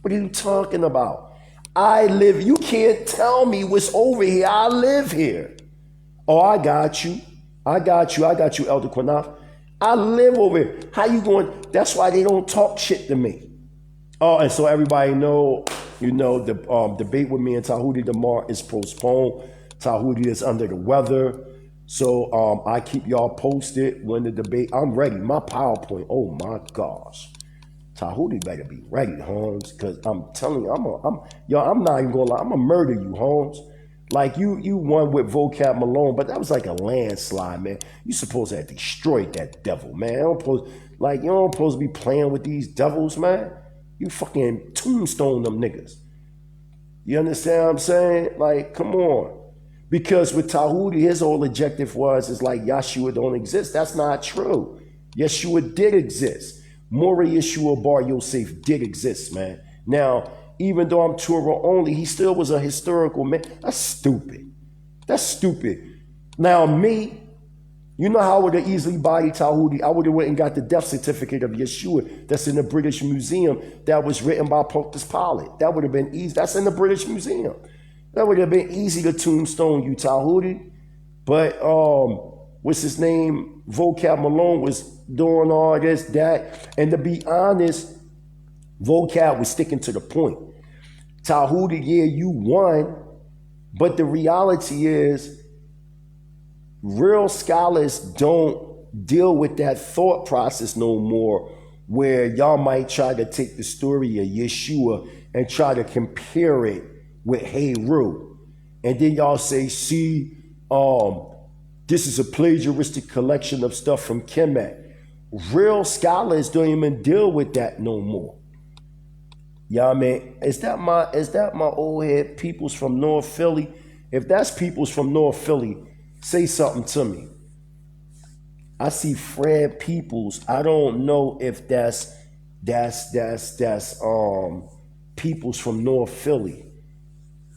What are you talking about? I live, you can't tell me what's over here. I live here. Oh, I got you, Elder Qanath. I live over here. How you going? That's why they don't talk shit to me. Oh, and so everybody know, you know, the debate with me and Tahuti tomorrow is postponed. Tahuti is under the weather. So I keep y'all posted when the debate, I'm ready. My PowerPoint, oh my gosh. Tahuti better be ready, Holmes, because I'm telling you, I'm not even gonna lie, I'm gonna murder you, Holmes. Like you won with Vocab Malone, but that was like a landslide, man. You supposed to have destroyed that devil, man. You don't supposed to be playing with these devils, man. You fucking tombstone them niggas. You understand what I'm saying? Like, come on. Because with Tahuti, his whole objective is like Yeshua don't exist. That's not true. Yeshua did exist. Mori Yeshua Bar Yosef did exist, man. Now, even though I'm Torah only, he still was a historical man. That's stupid. That's stupid. Now, me, you know how I would have easily bodied Tahuti? I would have went and got the death certificate of Yeshua that's in the British Museum that was written by Pontius Pilate. That would have been easy. That's in the British Museum. That would have been easy to tombstone you, Tahuti. But, what's his name? Vocab Malone was doing all this, that. And to be honest, Vocab was sticking to the point. Tahuti, yeah, you won. But the reality is, real scholars don't deal with that thought process no more, where y'all might try to take the story of Yeshua and try to compare it with Heru. And then y'all say, see, this is a plagiaristic collection of stuff from Kemet. Real scholars don't even deal with that no more. Y'all, man, is that my old head peoples from North Philly? If that's peoples from North Philly, say something to me. I see Fred Peoples. I don't know if that's peoples from North Philly.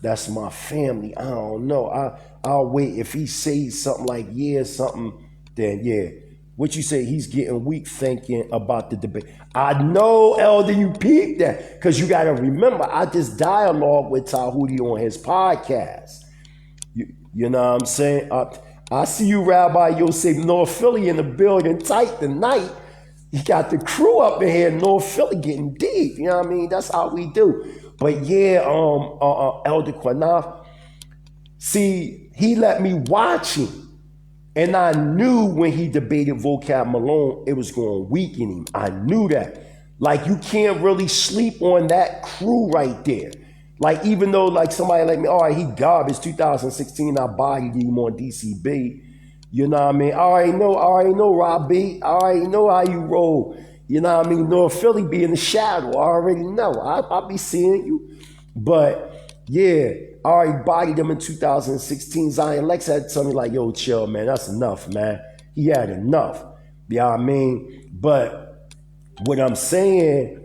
That's my family. I don't know. I'll wait. If he says something like, yeah, something, then yeah. What you say, he's getting weak thinking about the debate. I know, Elder, you peeped that. Because you got to remember, I just dialogue with Tahuti on his podcast. You know what I'm saying? I see you, Rabbi Yosef, North Philly in the building tight tonight. You got the crew up in here in North Philly getting deep. You know what I mean? That's how we do. But yeah, Elder Qanath, see, he let me watch him. And I knew when he debated Vocab Malone, it was going to weaken him. I knew that. Like, you can't really sleep on that crew right there. Like, even though, like, somebody like me, all right, he garbage. 2016, I bodied him on DCB. You know what I mean? I already know, Rob B. I already know how you roll. You know what I mean? North Philly be in the shadow. I already know. I'll be seeing you. But, yeah, I already bodied him in 2016. Zion Lex had to tell me, like, yo, chill, man. That's enough, man. He had enough. You know what I mean? But what I'm saying,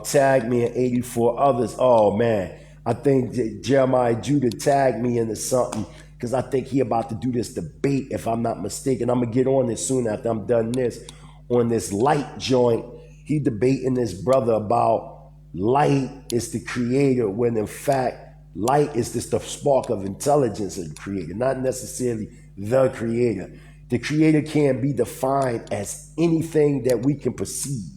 tagged me and 84 others. Oh, man. I think Jeremiah Judah tagged me into something because I think he about to do this debate, if I'm not mistaken. I'm going to get on this soon after I'm done this. On this light joint, he debating this brother about light is the creator, when in fact, light is just the spark of intelligence of the creator, not necessarily the creator. The creator can't be defined as anything that we can perceive.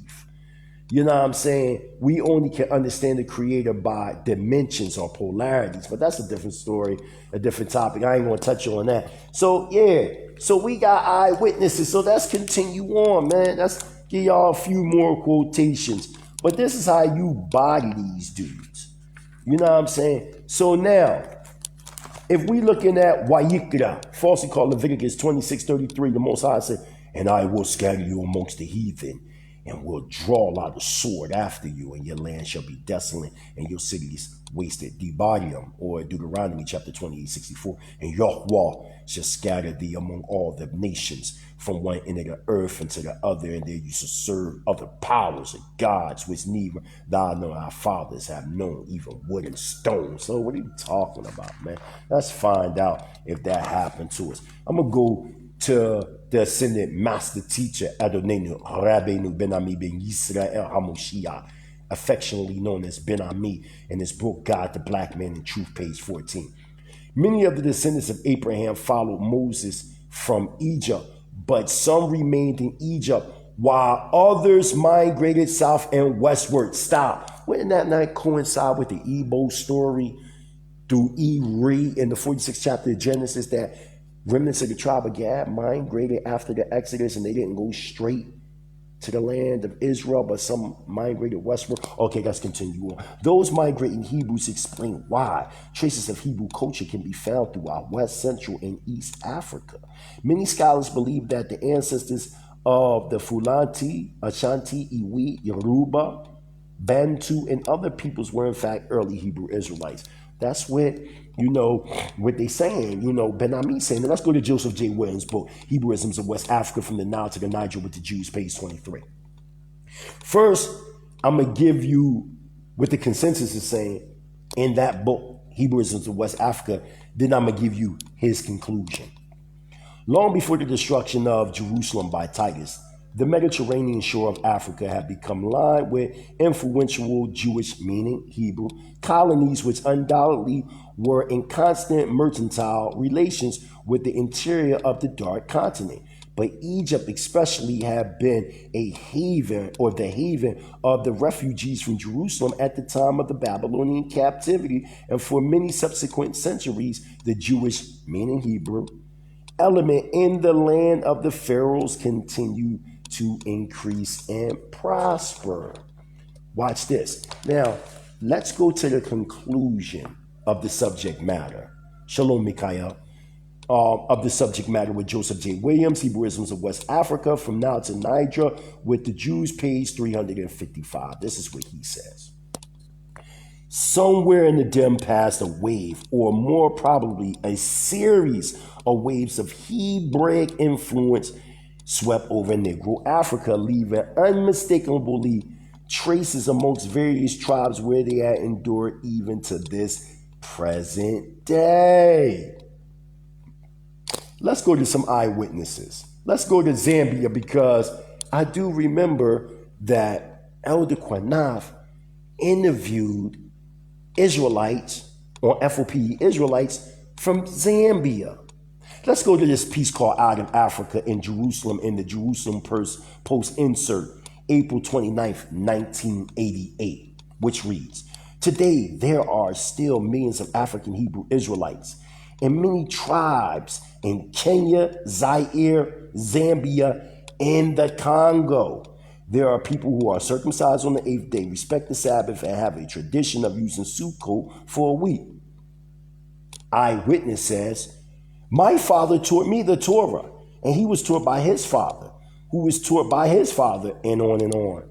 You know what I'm saying? We only can understand the creator by dimensions or polarities, but that's a different story, a different topic. I ain't going to touch on that. So, yeah. So we got eyewitnesses. So let's continue on, man. Let's give y'all a few more quotations. But this is how you body these dudes. You know what I'm saying? So now, if we looking at Wayikra, falsely called Leviticus 26:33, the Most High said, and I will scatter you amongst the heathen, and will draw out a sword after you, and your land shall be desolate, and your cities wasted. Debarium, or Deuteronomy chapter 28:64, and Yahweh shall scatter thee among all the nations, from one end of the earth into the other, and there you shall serve other powers and gods, which neither thou nor our fathers have known, even wood and stone. So what are you talking about, man? Let's find out if that happened to us. I'm going to go to the ascended master teacher Adonenu Rabbeinu Ben Ami Ben Yisrael Ha Mashayach, affectionately known as Ben Ami, in his book God the Black Man in Truth, page 14. Many of the descendants of Abraham followed Moses from Egypt, but some remained in Egypt while others migrated south and westward. Stop. Wouldn't that not coincide with the Igbo story through E-Re in the 46th chapter of Genesis, that remnants of the tribe of Gad migrated after the Exodus, and they didn't go straight to the land of Israel, but some migrated westward? Okay, let's continue on. Those migrating Hebrews explain why traces of Hebrew culture can be found throughout West, Central, and East Africa. Many scholars believe that the ancestors of the Fulanti, Ashanti, Iwi, Yoruba, Bantu, and other peoples were in fact early Hebrew Israelites. That's what, what they saying, Ben Ami saying. Now let's go to Joseph J. Williams' book, Hebrewisms of West Africa from the Nile to the Niger with the Jews, page 23. First, I'm going to give you what the consensus is saying in that book, Hebrewisms of West Africa. Then I'm going to give you his conclusion. Long before the destruction of Jerusalem by Titus, the Mediterranean shore of Africa had become lined with influential Jewish, meaning Hebrew, colonies which undoubtedly were in constant mercantile relations with the interior of the Dark Continent. But Egypt especially had been a haven, or the haven of the refugees from Jerusalem at the time of the Babylonian captivity, and for many subsequent centuries, the Jewish, meaning Hebrew, element in the land of the pharaohs continued to increase and prosper. Watch this. Now, let's go to the conclusion of the subject matter. Shalom, Mikael. Of the subject matter with Joseph J. Williams, Hebrewisms of West Africa from Nile to Niger with the Jews, page 355. This is what he says. Somewhere in the dim past, a wave, or more probably a series of waves of Hebraic influence swept over Negro Africa, leaving unmistakably traces amongst various tribes where they had endured even to this present day. Let's go to some eyewitnesses. Let's go to Zambia, because I do remember that Elder Qanath interviewed Israelites, or F.O.P.E. Israelites from Zambia. Let's go to this piece called Out of Africa in Jerusalem in the Jerusalem Post insert, April 29th, 1988, which reads, "Today there are still millions of African Hebrew Israelites and many tribes in Kenya, Zaire, Zambia, and the Congo. There are people who are circumcised on the 8th day, respect the Sabbath, and have a tradition of using Sukkot for a week." Eyewitness says, "My father taught me the Torah, and he was taught by his father, who was taught by his father," and on and on.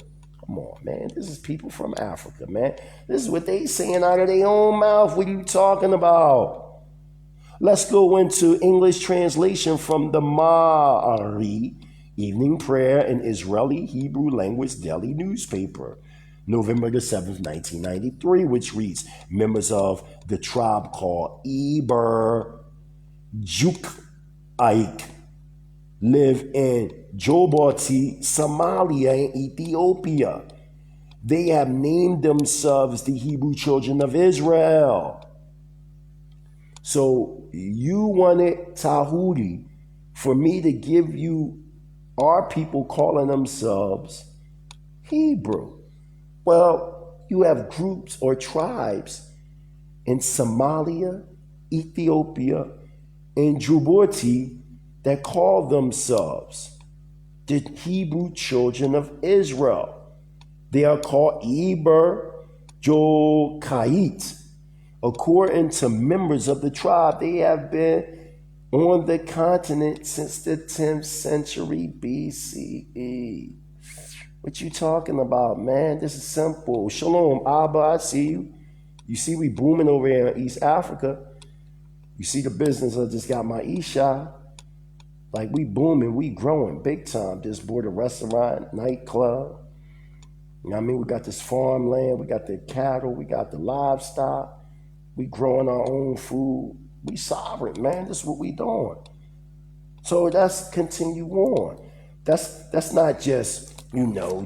Come on, man. This is people from Africa, man. This is what they saying out of their own mouth. What are you talking about? Let's go into English translation from the Ma'ari, Evening Prayer in Israeli Hebrew Language Daily Newspaper, November the 7th, 1993, which reads, members of the tribe called Eber Jukaik live in Djibouti, Somalia, and Ethiopia. They have named themselves the Hebrew children of Israel. So you wanted Tahudi for me to give you our people calling themselves Hebrew. Well, you have groups or tribes in Somalia, Ethiopia, and Djibouti that call themselves the Hebrew children of Israel. They are called Eber Jokait. According to members of the tribe, they have been on the continent since the 10th century BCE. What you talking about, man? This is simple. Shalom, Abba, I see you. You see we booming over here in East Africa. You see the business. I just got my Isha. Like we booming, we growing big time. Just bought a restaurant, nightclub. You know what I mean? We got this farmland. We got the cattle. We got the livestock. We growing our own food. We sovereign, man. This is what we doing. So let's continue on. That's not just,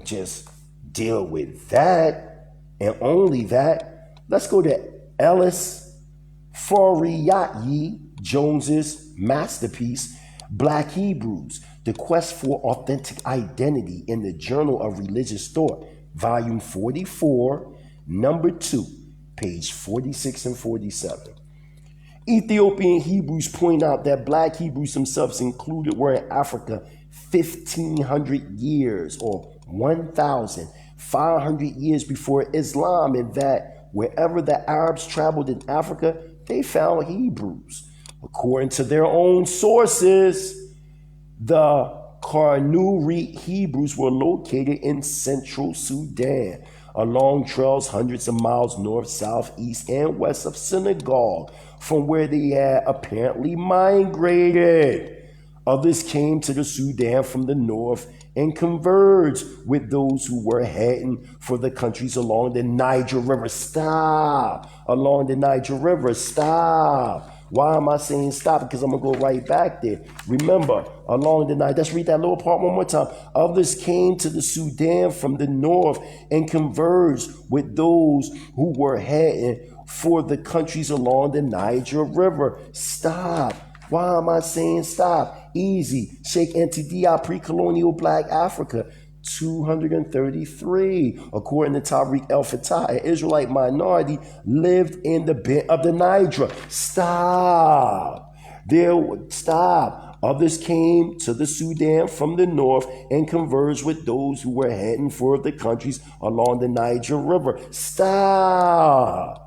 just deal with that and only that. Let's go to Ellis Fariyayi Jones's masterpiece, Black Hebrews, The Quest for Authentic Identity in the Journal of Religious Thought, Volume 44, Number 2, page 46 and 47. Ethiopian Hebrews point out that Black Hebrews themselves included were in Africa 1,500 years or 1,500 years before Islam, and that wherever the Arabs traveled in Africa, they found Hebrews. According to their own sources, the Karnuri Hebrews were located in central Sudan, along trails hundreds of miles north, south, east, and west of Senegal, from where they had apparently migrated. Others came to the Sudan from the north and converged with those who were heading for the countries along the Niger River. Stop. Along the Niger River. Stop. Why am I saying stop? Because I'm going to go right back there. Remember, along the Niger, let's read that little part one more time. Others came to the Sudan from the north and converged with those who were heading for the countries along the Niger River. Stop. Why am I saying stop? Easy. Sheikh Ntidi, pre-colonial Black Africa, 233. According to Tariq El-Fatah, an Israelite minority lived in the bend of the Niger. Stop. Stop. Others came to the Sudan from the north and converged with those who were heading for the countries along the Niger River. Stop.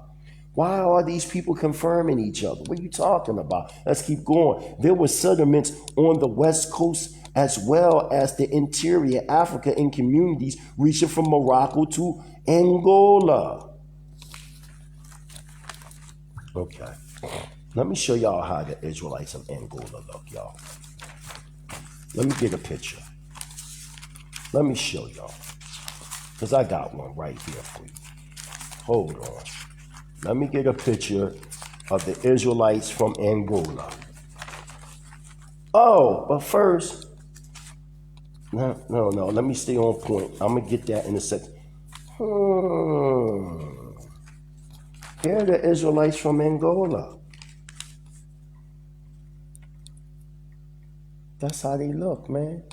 Why are these people confirming each other? What are you talking about? Let's keep going. There were settlements on the west coast as well as the interior Africa in communities reaching from Morocco to Angola. Okay. Let me show y'all how the Israelites of Angola look, y'all. Let me get a picture. Let me show y'all. Because I got one right here for you. Hold on. Let me get a picture of the Israelites from Angola. Oh, but first, no. Let me stay on point. I'm going to get that in a second. Here are the Israelites from Angola. That's how they look, man.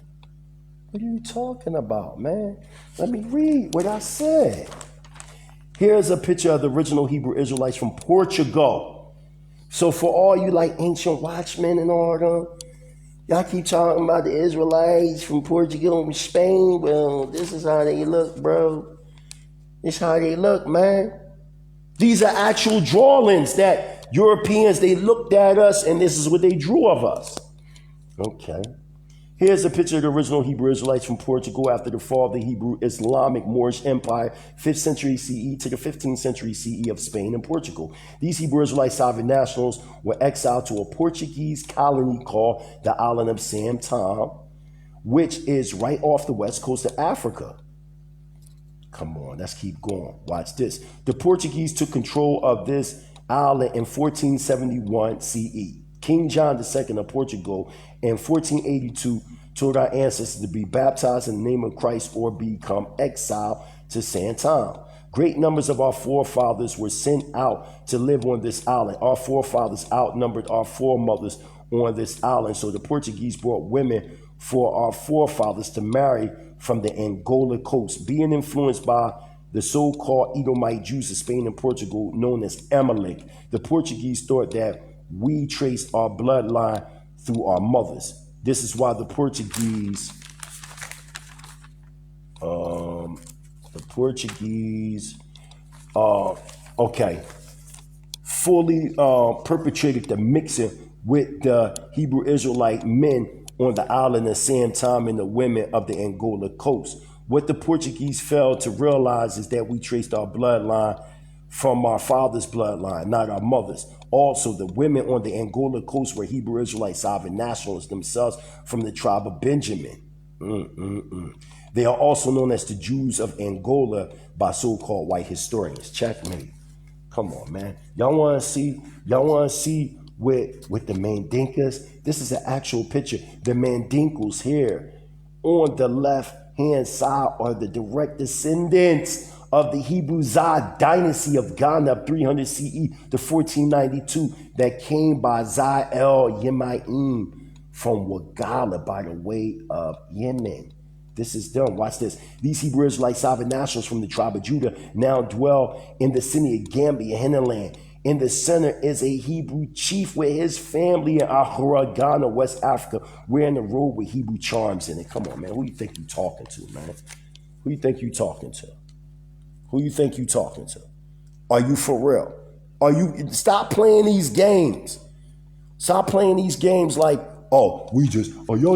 What are you talking about, man? Let me read what I said. Here's a picture of the original Hebrew Israelites from Portugal. So for all you like ancient watchmen and all them, y'all keep talking about the Israelites from Portugal and Spain. Well, this is how they look, bro. This is how they look, man. These are actual drawings that Europeans, they looked at us and this is what they drew of us. Okay. Here's a picture of the original Hebrew Israelites from Portugal after the fall of the Hebrew Islamic Moorish Empire, 5th century CE to the 15th century CE of Spain and Portugal. These Hebrew Israelite sovereign nationals were exiled to a Portuguese colony called the island of Sam Tom, which is right off the west coast of Africa. Come on, let's keep going. Watch this. The Portuguese took control of this island in 1471 CE. King John II of Portugal in 1482 told our ancestors to be baptized in the name of Christ or become exiled to San Tom. Great numbers of our forefathers were sent out to live on this island. Our forefathers outnumbered our foremothers on this island. So the Portuguese brought women for our forefathers to marry from the Angola coast, being influenced by the so-called Edomite Jews of Spain and Portugal known as Amalek. The Portuguese thought that we traced our bloodline through our mothers. This is why the Portuguese fully perpetrated the mixing with the Hebrew Israelite men on the island of Sam Tom and the women of the Angola coast. What the Portuguese failed to realize is that we traced our bloodline from our father's bloodline, not our mother's. Also, the women on the Angola coast were Hebrew Israelite sovereign nationalists themselves from the tribe of Benjamin. They are also known as the Jews of Angola by so-called white historians. Checkmate. Come on, man. Y'all want to see with the Mandinkas? This is an actual picture. The Mandinkos here on the left-hand side are the direct descendants of the Hebrew Zad dynasty of Ghana, 300 CE to 1492, that came by Zai El Yemaim from Wagala by the way of Yemen. This is them. Watch this. These Hebrew Israelite sovereign nationals from the tribe of Judah now dwell in the city of Gambia, Hinterland. In the center is a Hebrew chief with his family in Accra, Ghana, West Africa, wearing a robe with Hebrew charms in it. Come on, man. Who you think you talking to, man? Who you think you talking to? Who you think you talking to? Are you for real? Stop playing these games. Stop playing these games like, y'all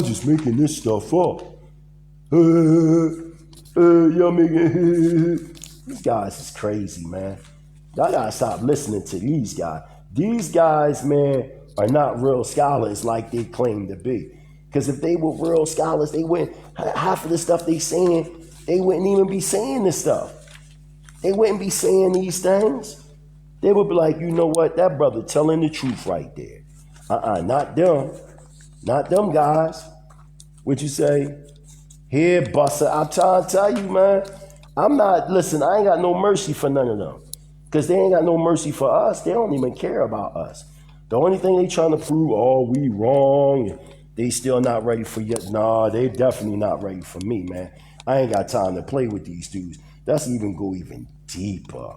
just making this stuff up. Y'all making these guys is crazy, man. Y'all gotta stop listening to these guys. These guys, man, are not real scholars like they claim to be. Because if they were real scholars, they wouldn't, half of the stuff they saying, they wouldn't even be saying this stuff. They wouldn't be saying these things. They would be like, you know what, that brother telling the truth right there. Not them. Not them guys. What you say? Here, Buster, I'm trying to tell you, man. I ain't got no mercy for none of them. Because they ain't got no mercy for us. They don't even care about us. The only thing they trying to prove, we wrong. They still not ready for you. Nah, they definitely not ready for me, man. I ain't got time to play with these dudes. Let's go even deeper.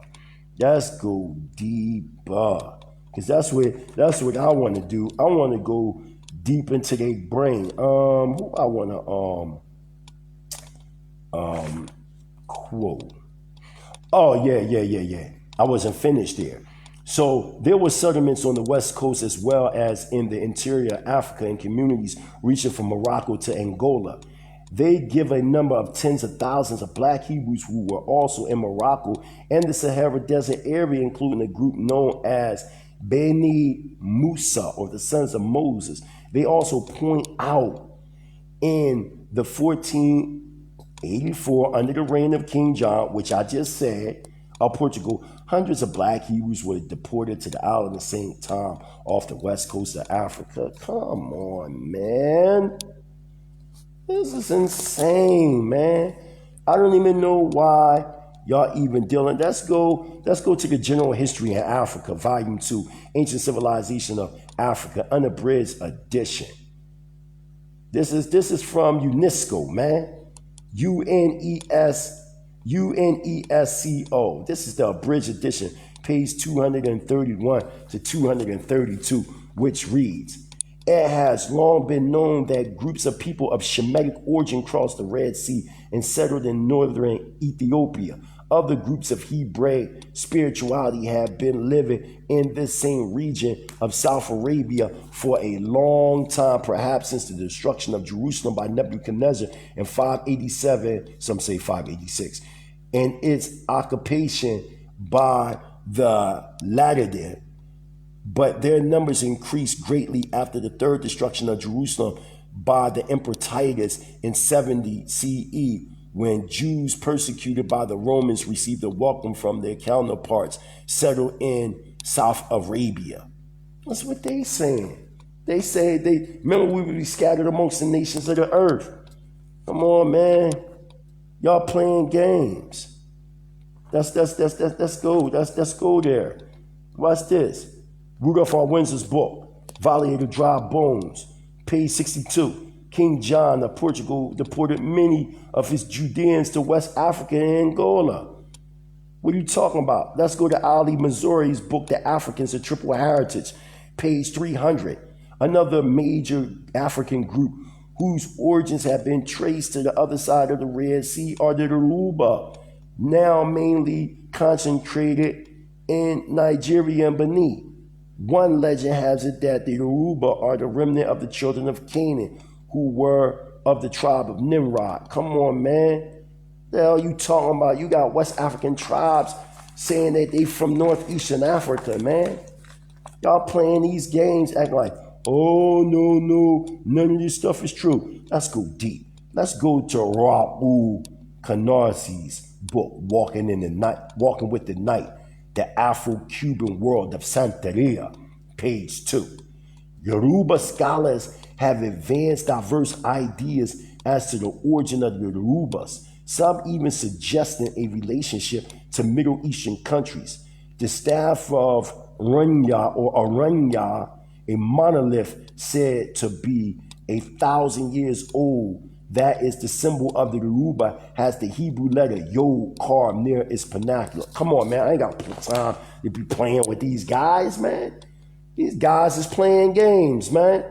Let's go deeper. Because that's what I want to do. I want to go deep into their brain. Who I want to quote. Oh, yeah. I wasn't finished there. So there were settlements on the west coast as well as in the interior of Africa and communities reaching from Morocco to Angola. They give a number of tens of thousands of black Hebrews who were also in Morocco and the Sahara Desert area, including a group known as Beni Musa, or the sons of Moses. They also point out in the 1484, under the reign of King John, which I just said, of Portugal, hundreds of black Hebrews were deported to the island of St. Tom off the west coast of Africa. Come on, man. This is insane, man. I don't even know why y'all even dealing. Let's go to the General History in Africa, Volume 2, Ancient Civilization of Africa, Unabridged Edition. This is from UNESCO, man. UNESCO. This is the abridged edition, page 231 to 232, which reads, it has long been known that groups of people of Shemitic origin crossed the Red Sea and settled in northern Ethiopia. Other groups of Hebraic spirituality have been living in this same region of South Arabia for a long time, perhaps since the destruction of Jerusalem by Nebuchadnezzar in 587, some say 586, and its occupation by the Latter. But their numbers increased greatly after the third destruction of Jerusalem by the Emperor Titus in 70 CE, when Jews persecuted by the Romans received a welcome from their counterparts settled in South Arabia. That's what they saying. They say remember we would be scattered amongst the nations of the earth. Come on, man. Y'all playing games. Let's go there. Watch this. Rudolph R. Windsor's book, Valley of the Dry Bones, page 62. King John of Portugal deported many of his Judeans to West Africa and Angola. What are you talking about? Let's go to Ali Missouri's book, The Africans, a Triple Heritage, page 300. Another major African group whose origins have been traced to the other side of the Red Sea are the Yoruba, now mainly concentrated in Nigeria and Benin. One legend has it that the Yoruba are the remnant of the children of Canaan, who were of the tribe of Nimrod. Come on, man. The hell you talking about? You got West African tribes saying that they from northeastern Africa, man. Y'all playing these games acting like, oh, no, none of this stuff is true. Let's go deep. Let's go to Raul Qanath's book, Walking with the Night, The Afro-Cuban World of Santeria, page 2. Yoruba scholars have advanced diverse ideas as to the origin of the Yorubas, some even suggesting a relationship to Middle Eastern countries. The staff of Runya or Aranya, a monolith said to be 1,000 years old, that is the symbol of the Yoruba, has the Hebrew letter Yod carved near its pinnacle. Come on, man. I ain't got time to be playing with these guys, man. These guys is playing games, man.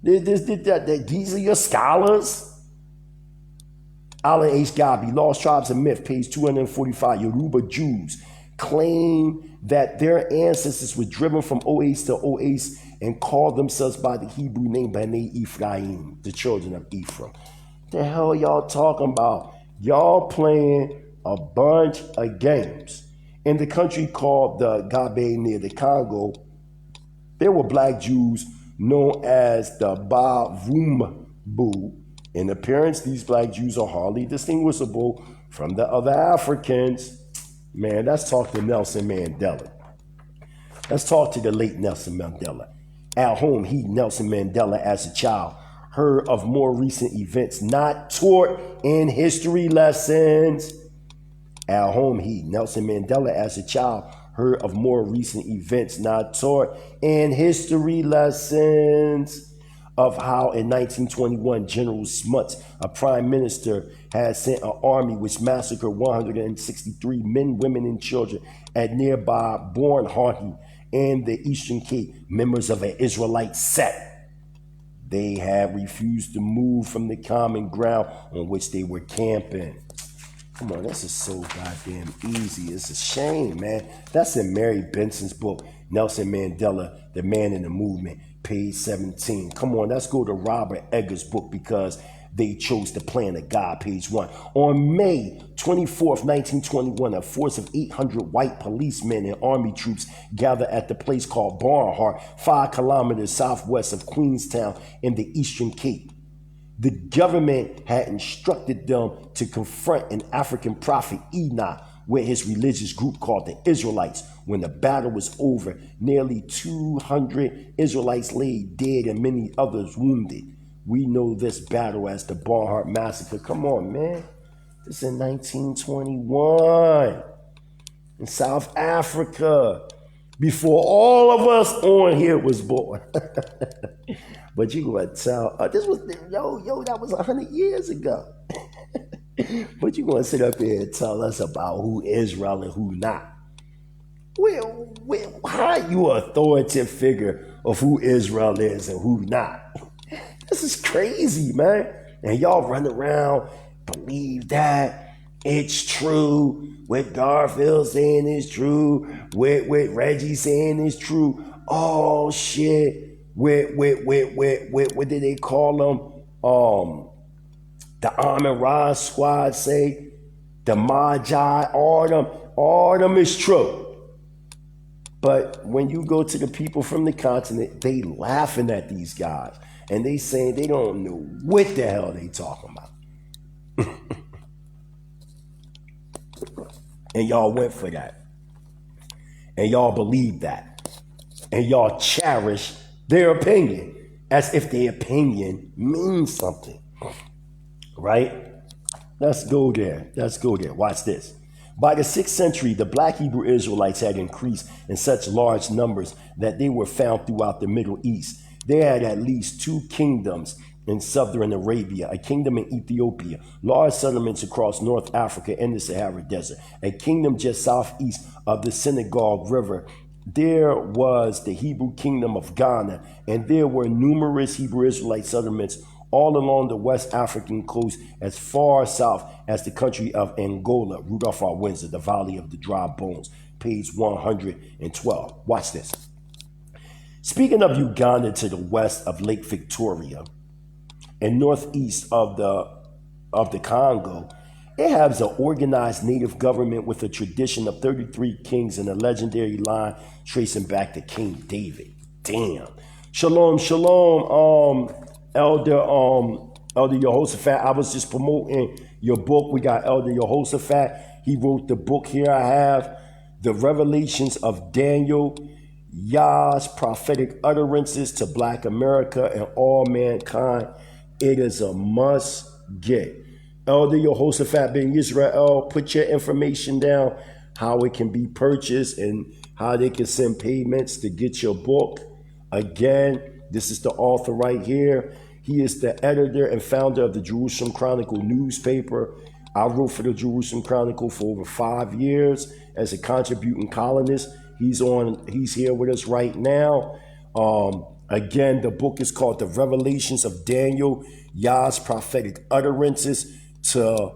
These are your scholars. Alan H. Gabi, Lost Tribes and Myth, page 245. Yoruba Jews claim that their ancestors were driven from Oase to Oase and called themselves by the Hebrew name Bnei Ephraim, the children of Ephraim. The hell y'all talking about? Y'all playing a bunch of games. In the country called the Gabe near the Congo, there were black Jews known as the Bavumbu. In appearance, these black Jews are hardly distinguishable from the other Africans. Man, let's talk to Nelson Mandela. Let's talk to the late Nelson Mandela. At home, he, Nelson Mandela, as a child, heard of more recent events not taught in history lessons. At home, he, Nelson Mandela, as a child, heard of more recent events not taught in history lessons, of how in 1921 General Smuts, a prime minister, had sent an army which massacred 163 men, women, and children at nearby Bornhardt and the Eastern Cape, members of an Israelite sect. They had refused to move from the common ground on which they were camping. Come on, this is so goddamn easy. It's a shame, man. That's in Mary Benson's book, Nelson Mandela, The Man in the Movement, page 17. Come on, let's go to Robert Edgar's book, Because They Chose the Plan of God, page 1. On May 24th, 1921, a force of 800 white policemen and army troops gathered at the place called Barnhart, 5 kilometers southwest of Queenstown in the Eastern Cape. The government had instructed them to confront an African prophet, Enoch, with his religious group called the Israelites. When the battle was over, nearly 200 Israelites lay dead and many others wounded. We know this battle as the Barnhart Massacre. Come on, man. This is in 1921 in South Africa, before all of us on here was born. But you gonna tell this was that was 100 years ago. But you gonna sit up here and tell us about who Israel and who not? How are you an authoritative figure of who Israel is and who not? This is crazy, man. And y'all run around, believe that it's true. What Garfield saying is true. What Reggie saying is true. Oh shit. What did they call them? The Armin Rod Squad say, the Magi, all them is true. But when you go to the people from the continent, they laughing at these guys. And they saying they don't know what the hell they talking about. And y'all went for that. And y'all believe that. And y'all cherish their opinion as if their opinion means something. Right? Let's go there. Watch this. By the 6th century, the black Hebrew Israelites had increased in such large numbers that they were found throughout the Middle East. They had at least 2 kingdoms in southern Arabia, a kingdom in Ethiopia, large settlements across North Africa and the Sahara Desert, a kingdom just southeast of the Senegal River. There was the Hebrew kingdom of Ghana, and there were numerous Hebrew Israelite settlements all along the West African coast as far south as the country of Angola. Rudolph R. Windsor, The Valley of the Dry Bones, page 112. Watch this. Speaking of Uganda to the west of Lake Victoria and northeast of the Congo, it has an organized native government with a tradition of 33 kings and a legendary line tracing back to King David. Damn. Shalom, Elder Jehoshaphat. I was just promoting your book. We got Elder Jehoshaphat. He wrote the book here. I have The Revelations of Daniel, Yah's prophetic utterances to Black America and all mankind. It is a must get. Elder Jehoshaphat ben Israel, put your information down, how it can be purchased and how they can send payments to get your book. Again, this is the author right here. He is the editor and founder of the Jerusalem Chronicle newspaper. I wrote for the Jerusalem Chronicle for over 5 years as a contributing columnist. He's here with us right now. Again, the book is called The Revelations of Daniel, Yah's prophetic utterances to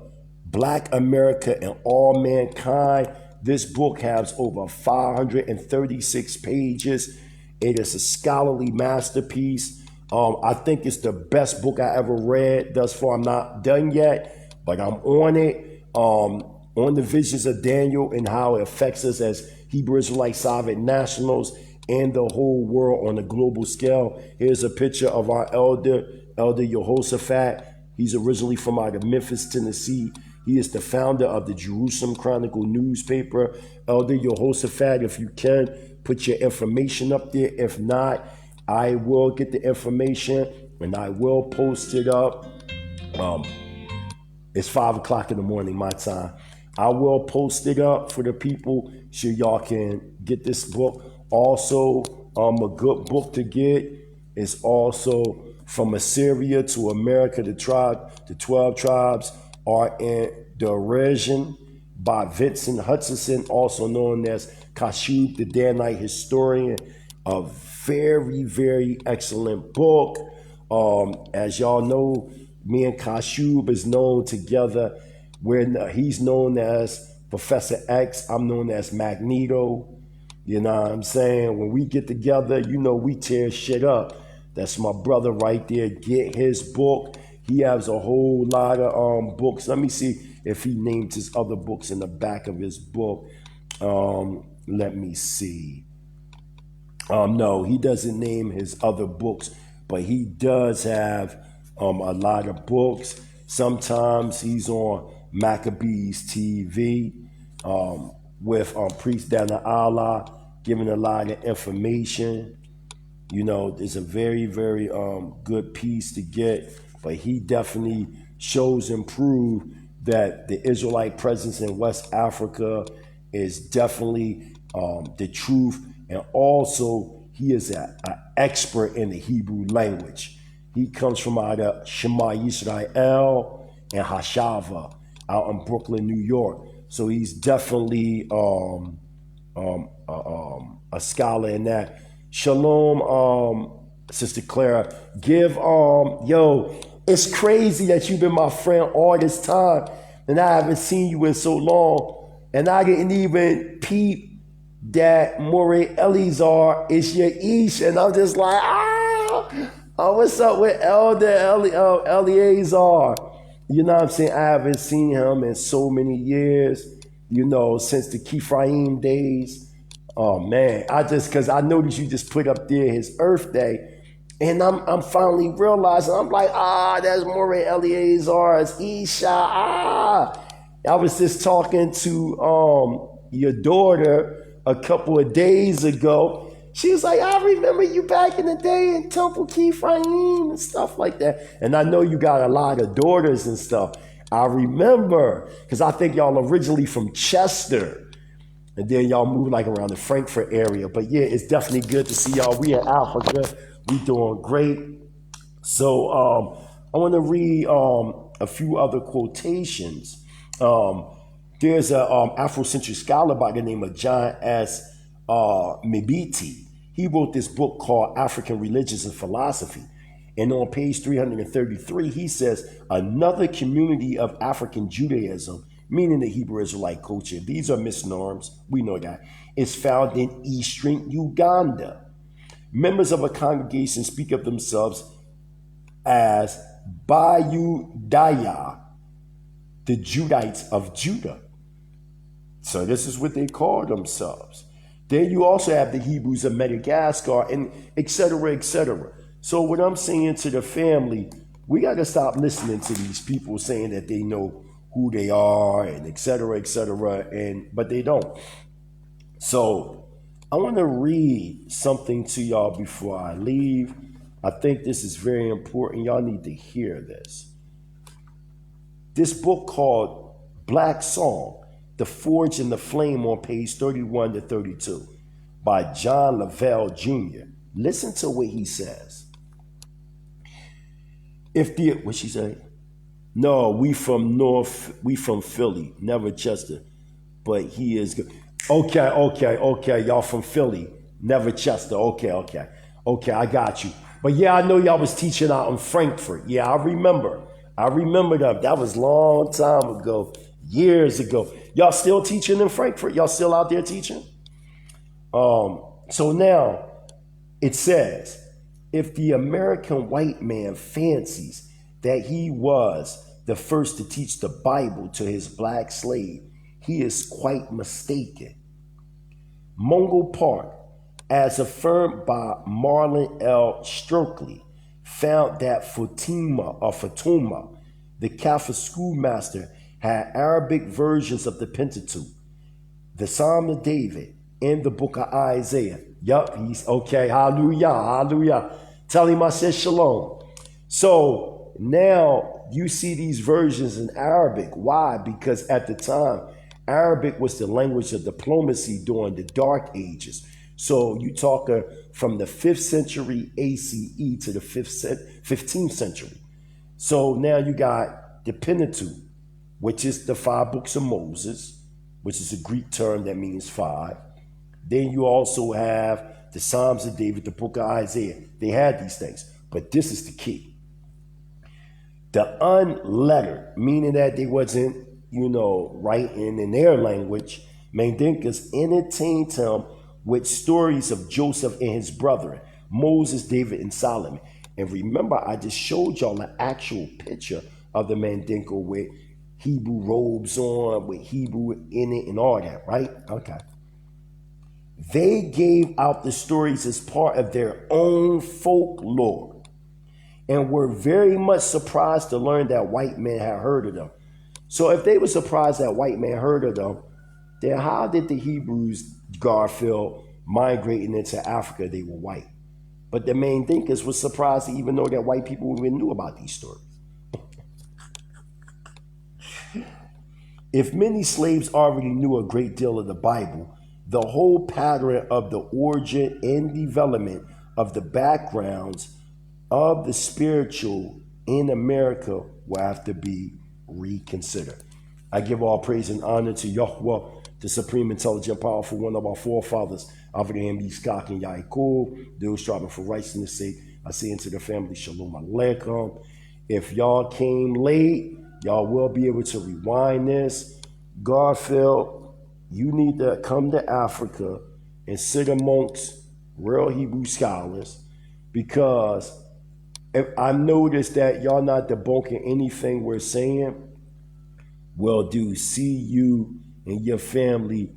Black America and all mankind. This book has over 536 pages. It is a scholarly masterpiece. I think it's the best book I ever read thus far. I'm not done yet, but I'm on it. On the visions of Daniel and how it affects us as Hebrew Israelite sovereign nationals and the whole world on a global scale. Here's a picture of our Elder Jehoshaphat. He's originally from out of Memphis, Tennessee. He is the founder of the Jerusalem Chronicle newspaper. Elder Jehoshaphat, if you can, put your information up there. If not, I will get the information and I will post it up. It's 5 o'clock in the morning, my time. I will post it up for the people so y'all can get this book. Also, a good book to get is also From Assyria to America. The 12 tribes are in derision by Vincent Hutchinson, also known as Kashub, the Danite historian. A very, very excellent book. As y'all know, me and Kashub is known together. He's known as Professor X. I'm known as Magneto. You know what I'm saying? When we get together, we tear shit up. That's my brother right there. Get his book. He has a whole lot of books. Let me see if he named his other books in the back of his book. Let me see. No, he doesn't name his other books, but he does have a lot of books. Sometimes he's on Maccabees TV with Priest Dana Allah, giving a lot of information. It's a very, very good piece to get, but he definitely shows and proves that the Israelite presence in West Africa is definitely the truth. And also, He is an expert in the Hebrew language. He comes from out of Shema Yisrael and Hashava out in Brooklyn, New York. So he's definitely a scholar in that. Shalom, Sister Clara. Give it's crazy that you've been my friend all this time, and I haven't seen you in so long, and I didn't even peep that Moreh Eleazar is your Ish, and I'm just like, what's up with Elder Eleazar? You know what I'm saying? I haven't seen him in so many years, since the Kifraim days. Oh man, because I noticed you just put up there his Earth Day, and I'm finally realizing, I'm like, that's Moreh Eleazar's Isha. I was just talking to your daughter a couple of days ago. She was like, I remember you back in the day in Temple Kifraim and stuff like that. And I know you got a lot of daughters and stuff. I remember, because I think y'all originally from Chester, and then y'all moved like around the Frankfurt area. But yeah, it's definitely good to see y'all. We in Africa. We doing great. So I want to read a few other quotations. There's a Afrocentric scholar by the name of John S. Mbiti. He wrote this book called African Religions and Philosophy. And on page 333, he says, another community of African Judaism, meaning the Hebrew Israelite culture, these are misnorms, we know that, is found in eastern Uganda. Members of a congregation speak of themselves as Bayou Daya, the Judites of Judah. So this is what they call themselves. Then you also have the Hebrews of Madagascar, and et cetera, et cetera. So what I'm saying to the family, we got to stop listening to these people saying that they know who they are and et cetera, but they don't. So I want to read something to y'all before I leave. I think this is very important. Y'all need to hear this. This book called Black Song, The Forge and the Flame, on page 31 to 32 by John Lavelle Jr. Listen to what he says. What she say? No, we from Philly, never Chester, but he is good. Okay, y'all from Philly, never Chester. Okay, I got you. But yeah, I know y'all was teaching out in Frankfurt. Yeah, I remember that was a long time ago, years ago. Y'all still teaching in Frankfurt? Y'all still out there teaching? So now it says, if the American white man fancies that he was the first to teach the Bible to his black slave, he is quite mistaken. Mungo Park, as affirmed by Marlon L. Stokely, found that Fatima, the Catholic schoolmaster, had Arabic versions of the Pentateuch, the Psalm of David, and the book of Isaiah. Yup, he's okay. Hallelujah. Tell him I said shalom. So now you see these versions in Arabic. Why? Because at the time, Arabic was the language of diplomacy during the Dark Ages. So you talk from the 5th century ACE to the 15th century. So now you got the Pentateuch, which is the 5 books of Moses, which is a Greek term that means 5. Then you also have the Psalms of David, the book of Isaiah. They had these things, but this is the key. The unlettered, meaning that they wasn't, writing in their language, Mandinkas entertained him with stories of Joseph and his brethren, Moses, David, and Solomon. And remember, I just showed y'all an actual picture of the Mandinka with Hebrew robes on, with Hebrew in it and all that, right? Okay. They gave out the stories as part of their own folklore and were very much surprised to learn that white men had heard of them. So if they were surprised that white men heard of them, then how did the Hebrews, Garfield, migrating into Africa, they were white? But the Mandinkas were surprised to even know that white people even knew about these stories. If many slaves already knew a great deal of the Bible, the whole pattern of the origin and development of the backgrounds of the spiritual in America will have to be reconsidered. I give all praise and honor to Yahweh, the supreme, intelligent, powerful one of our forefathers, Abraham, Yitzchak, and Yaakov, those striving for righteousness' sake. I say into the family, Shalom Aleichem. If y'all came late, y'all will be able to rewind this. Garfield, you need to come to Africa and sit amongst real Hebrew scholars, because if I noticed that y'all not debunking anything we're saying. Well, dude, see you and your family.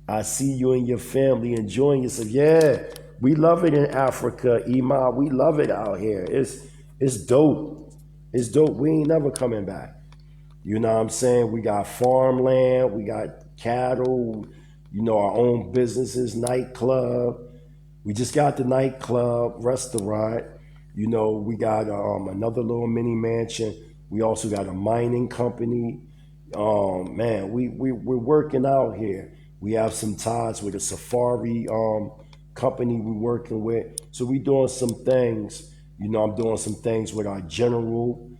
I see you and your family enjoying yourself. Yeah, we love it in Africa, Ima. We love it out here. It's dope. It's dope. We ain't never coming back. You know what I'm saying? We got farmland. We got cattle. You know, our own businesses, nightclub. We just got the nightclub, restaurant. You know, we got another little mini mansion. We also got a mining company. Man, we're working out here. We have some ties with a safari company we're working with. So we doing some things. You know, I'm doing some things with our general.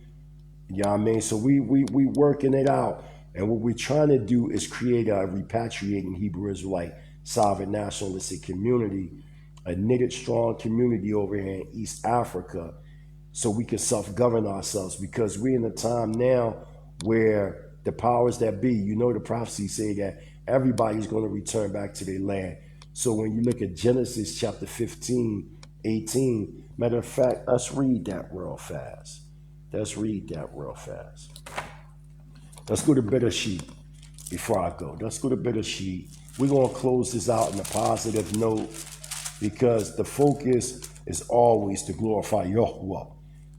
You know what I mean? So we working it out. And what we're trying to do is create a repatriating Hebrew Israelite sovereign nationalistic community, a knitted strong community over here in East Africa, so we can self-govern ourselves, because we're in a time now where the powers that be, you know, the prophecies say that everybody's going to return back to their land. So when you look at Genesis chapter 15, 18, matter of fact, let's read that real fast. Let's read that real fast. Let's go to Bitter Sheet before I go. Let's go to Bitter Sheet. We're going to close this out in a positive note, because the focus is always to glorify Yahweh.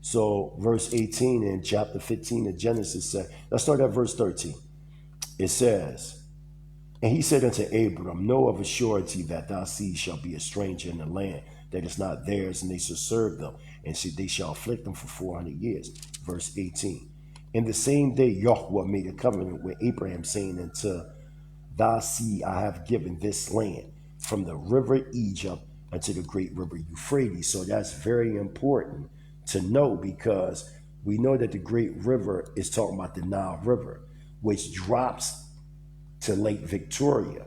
So verse 18 in chapter 15 of Genesis said, let's start at verse 13. It says, and he said unto Abram, know of a surety that thy seed shall be a stranger in the land that is not theirs, and they shall serve them, and they shall afflict them for 400 years. Verse 18. In the same day Yahweh made a covenant with Abraham, saying, unto thy seed I have given this land, from the river Egypt unto the great river Euphrates. So that's very important to know, because we know that the great river is talking about the Nile River, which drops to Lake Victoria.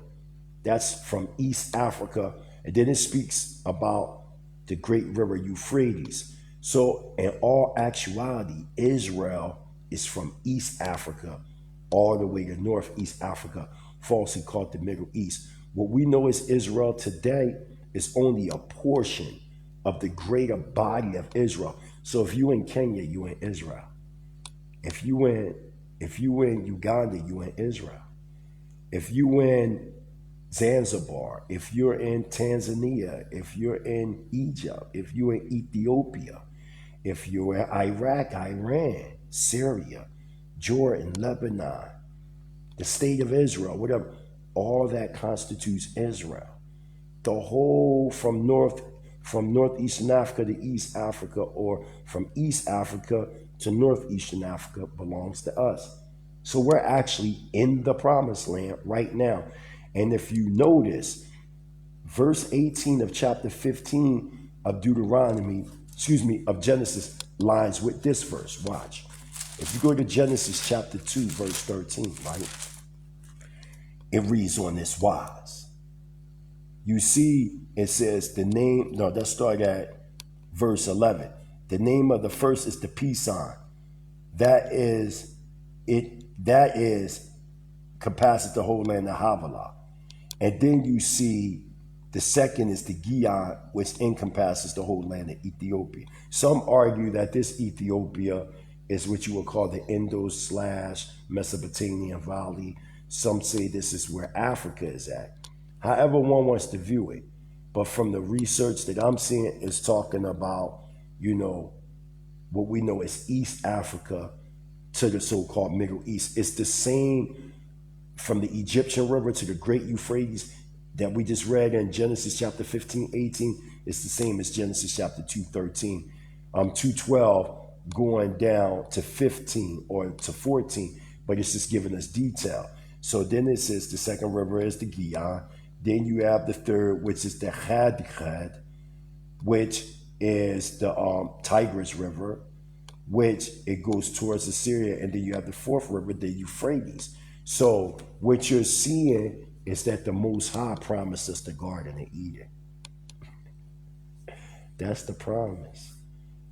That's from East Africa. And then it speaks about the great river Euphrates. So in all actuality, Israel is from East Africa all the way to Northeast Africa, falsely called the Middle East. What we know as Israel today is only a portion of the greater body of Israel. So if you in Kenya, you in Israel. If you in Uganda, you in Israel. If you in Zanzibar, if you're in Tanzania, if you're in Egypt, if you're in Ethiopia, if you're in Iraq, Iran, Syria, Jordan, Lebanon, the state of Israel, whatever, all that constitutes Israel. The whole from northeastern Africa to East Africa, or from East Africa to northeastern Africa, belongs to us. So we're actually in the promised land right now. And if you notice, verse 18 of chapter 15 of of Genesis lines with this verse. Watch. If you go to Genesis chapter 2, verse 13, right? It reads on this wise. You see, it says the name, no, let's start at verse 11. The name of the first is the peace sign. That is compasses the whole land of Havilah. And then you see the second is the Gion, which encompasses the whole land of Ethiopia. Some argue that this Ethiopia is what you would call the Indo/Mesopotamian Valley. Some say this is where Africa is at. However one wants to view it. But from the research that I'm seeing, is talking about, you know, what we know as East Africa to the so-called Middle East. It's the same from the Egyptian river to the great Euphrates that we just read in Genesis chapter 15, 18. It's the same as Genesis chapter 2:13, 2:12 going down to 15 or to 14, but it's just giving us detail. So then it says the second river is the Gion, Then you have the third, which is the Hadikad, which is the Tigris River, which it goes towards Assyria. And then you have the fourth river, the Euphrates. So what you're seeing is that the Most High promised us the Garden of Eden. That's the promise.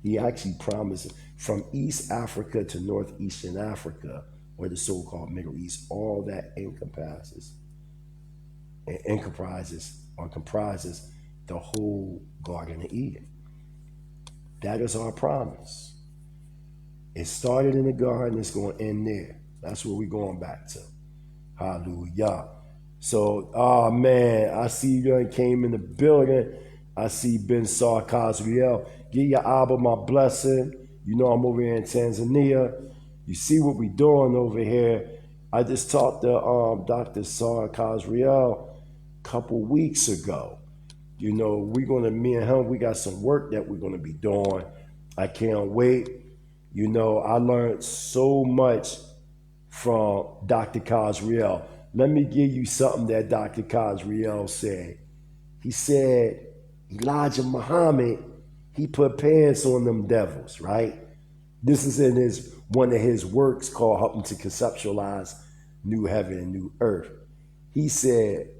He actually promised from East Africa to Northeastern Africa, or the so-called Middle East, all that comprises the whole Garden of Eden. That is our promise. It started in the garden, it's going to end there. That's what we're going back to. Hallelujah. So, oh man, I see you done came in the building. I see Ben Sar Kazriel. Give your Abba my blessing. You know I'm over here in Tanzania. You see what we doing over here. I just talked to Dr. Sar Kazriel a couple weeks ago. You know, me and him, we got some work that we're gonna be doing. I can't wait. You know, I learned so much from Dr. Kazriel. Let me give you something that Dr. Kazriel said. He said, Elijah Muhammad, he put pants on them devils, right? This is in one of his works called Helping to Conceptualize New Heaven and New Earth. He said,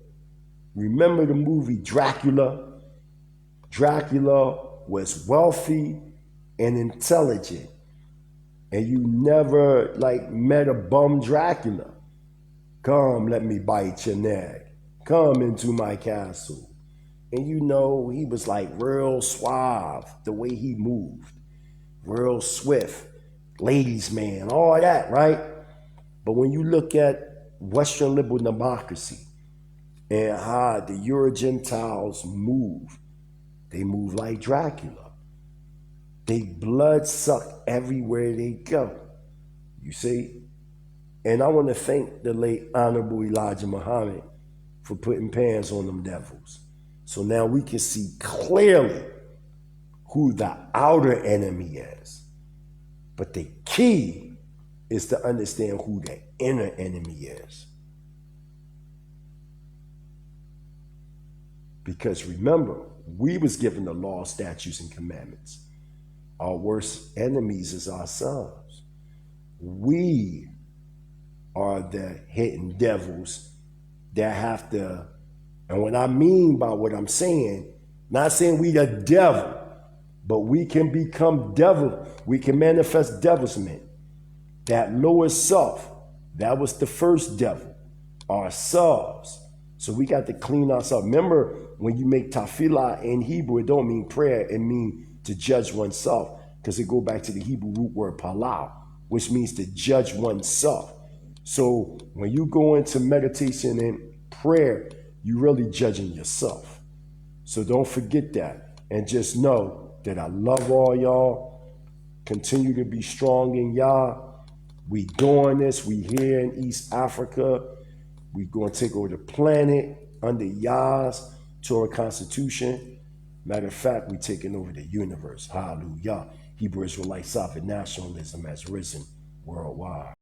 remember the movie Dracula? Dracula was wealthy and intelligent. And you never met a bum Dracula. Come, let me bite your neck. Come into my castle. And you know, he was real suave, the way he moved. Real swift, ladies man, all that, right? But when you look at Western liberal democracy and how the Euro-Gentiles move, they move like Dracula. They blood suck everywhere they go, you see? And I want to thank the late Honorable Elijah Muhammad for putting pants on them devils. So now we can see clearly who the outer enemy is. But the key is to understand who the inner enemy is. Because remember, we was given the law, statutes, and commandments. Our worst enemies is ourselves. We are the hidden devils that have to, and what I mean by what I'm saying, not saying we the devil, but we can become devil. We can manifest devilsment. That lower self, that was the first devil, ourselves. So we got to clean ourselves. Remember, when you make tefillah in Hebrew, it don't mean prayer, it means to judge oneself, because it go back to the Hebrew root word palau, which means to judge oneself. So when you go into meditation and prayer, you really judging yourself. So don't forget that. And just know that I love all y'all. Continue to be strong in Yah. We doing this. We here in East Africa. We going to take over the planet under Yah's Torah Constitution. Matter of fact, we taking over the universe. Hallelujah. Hebrew Israelite sovereign nationalism has risen worldwide.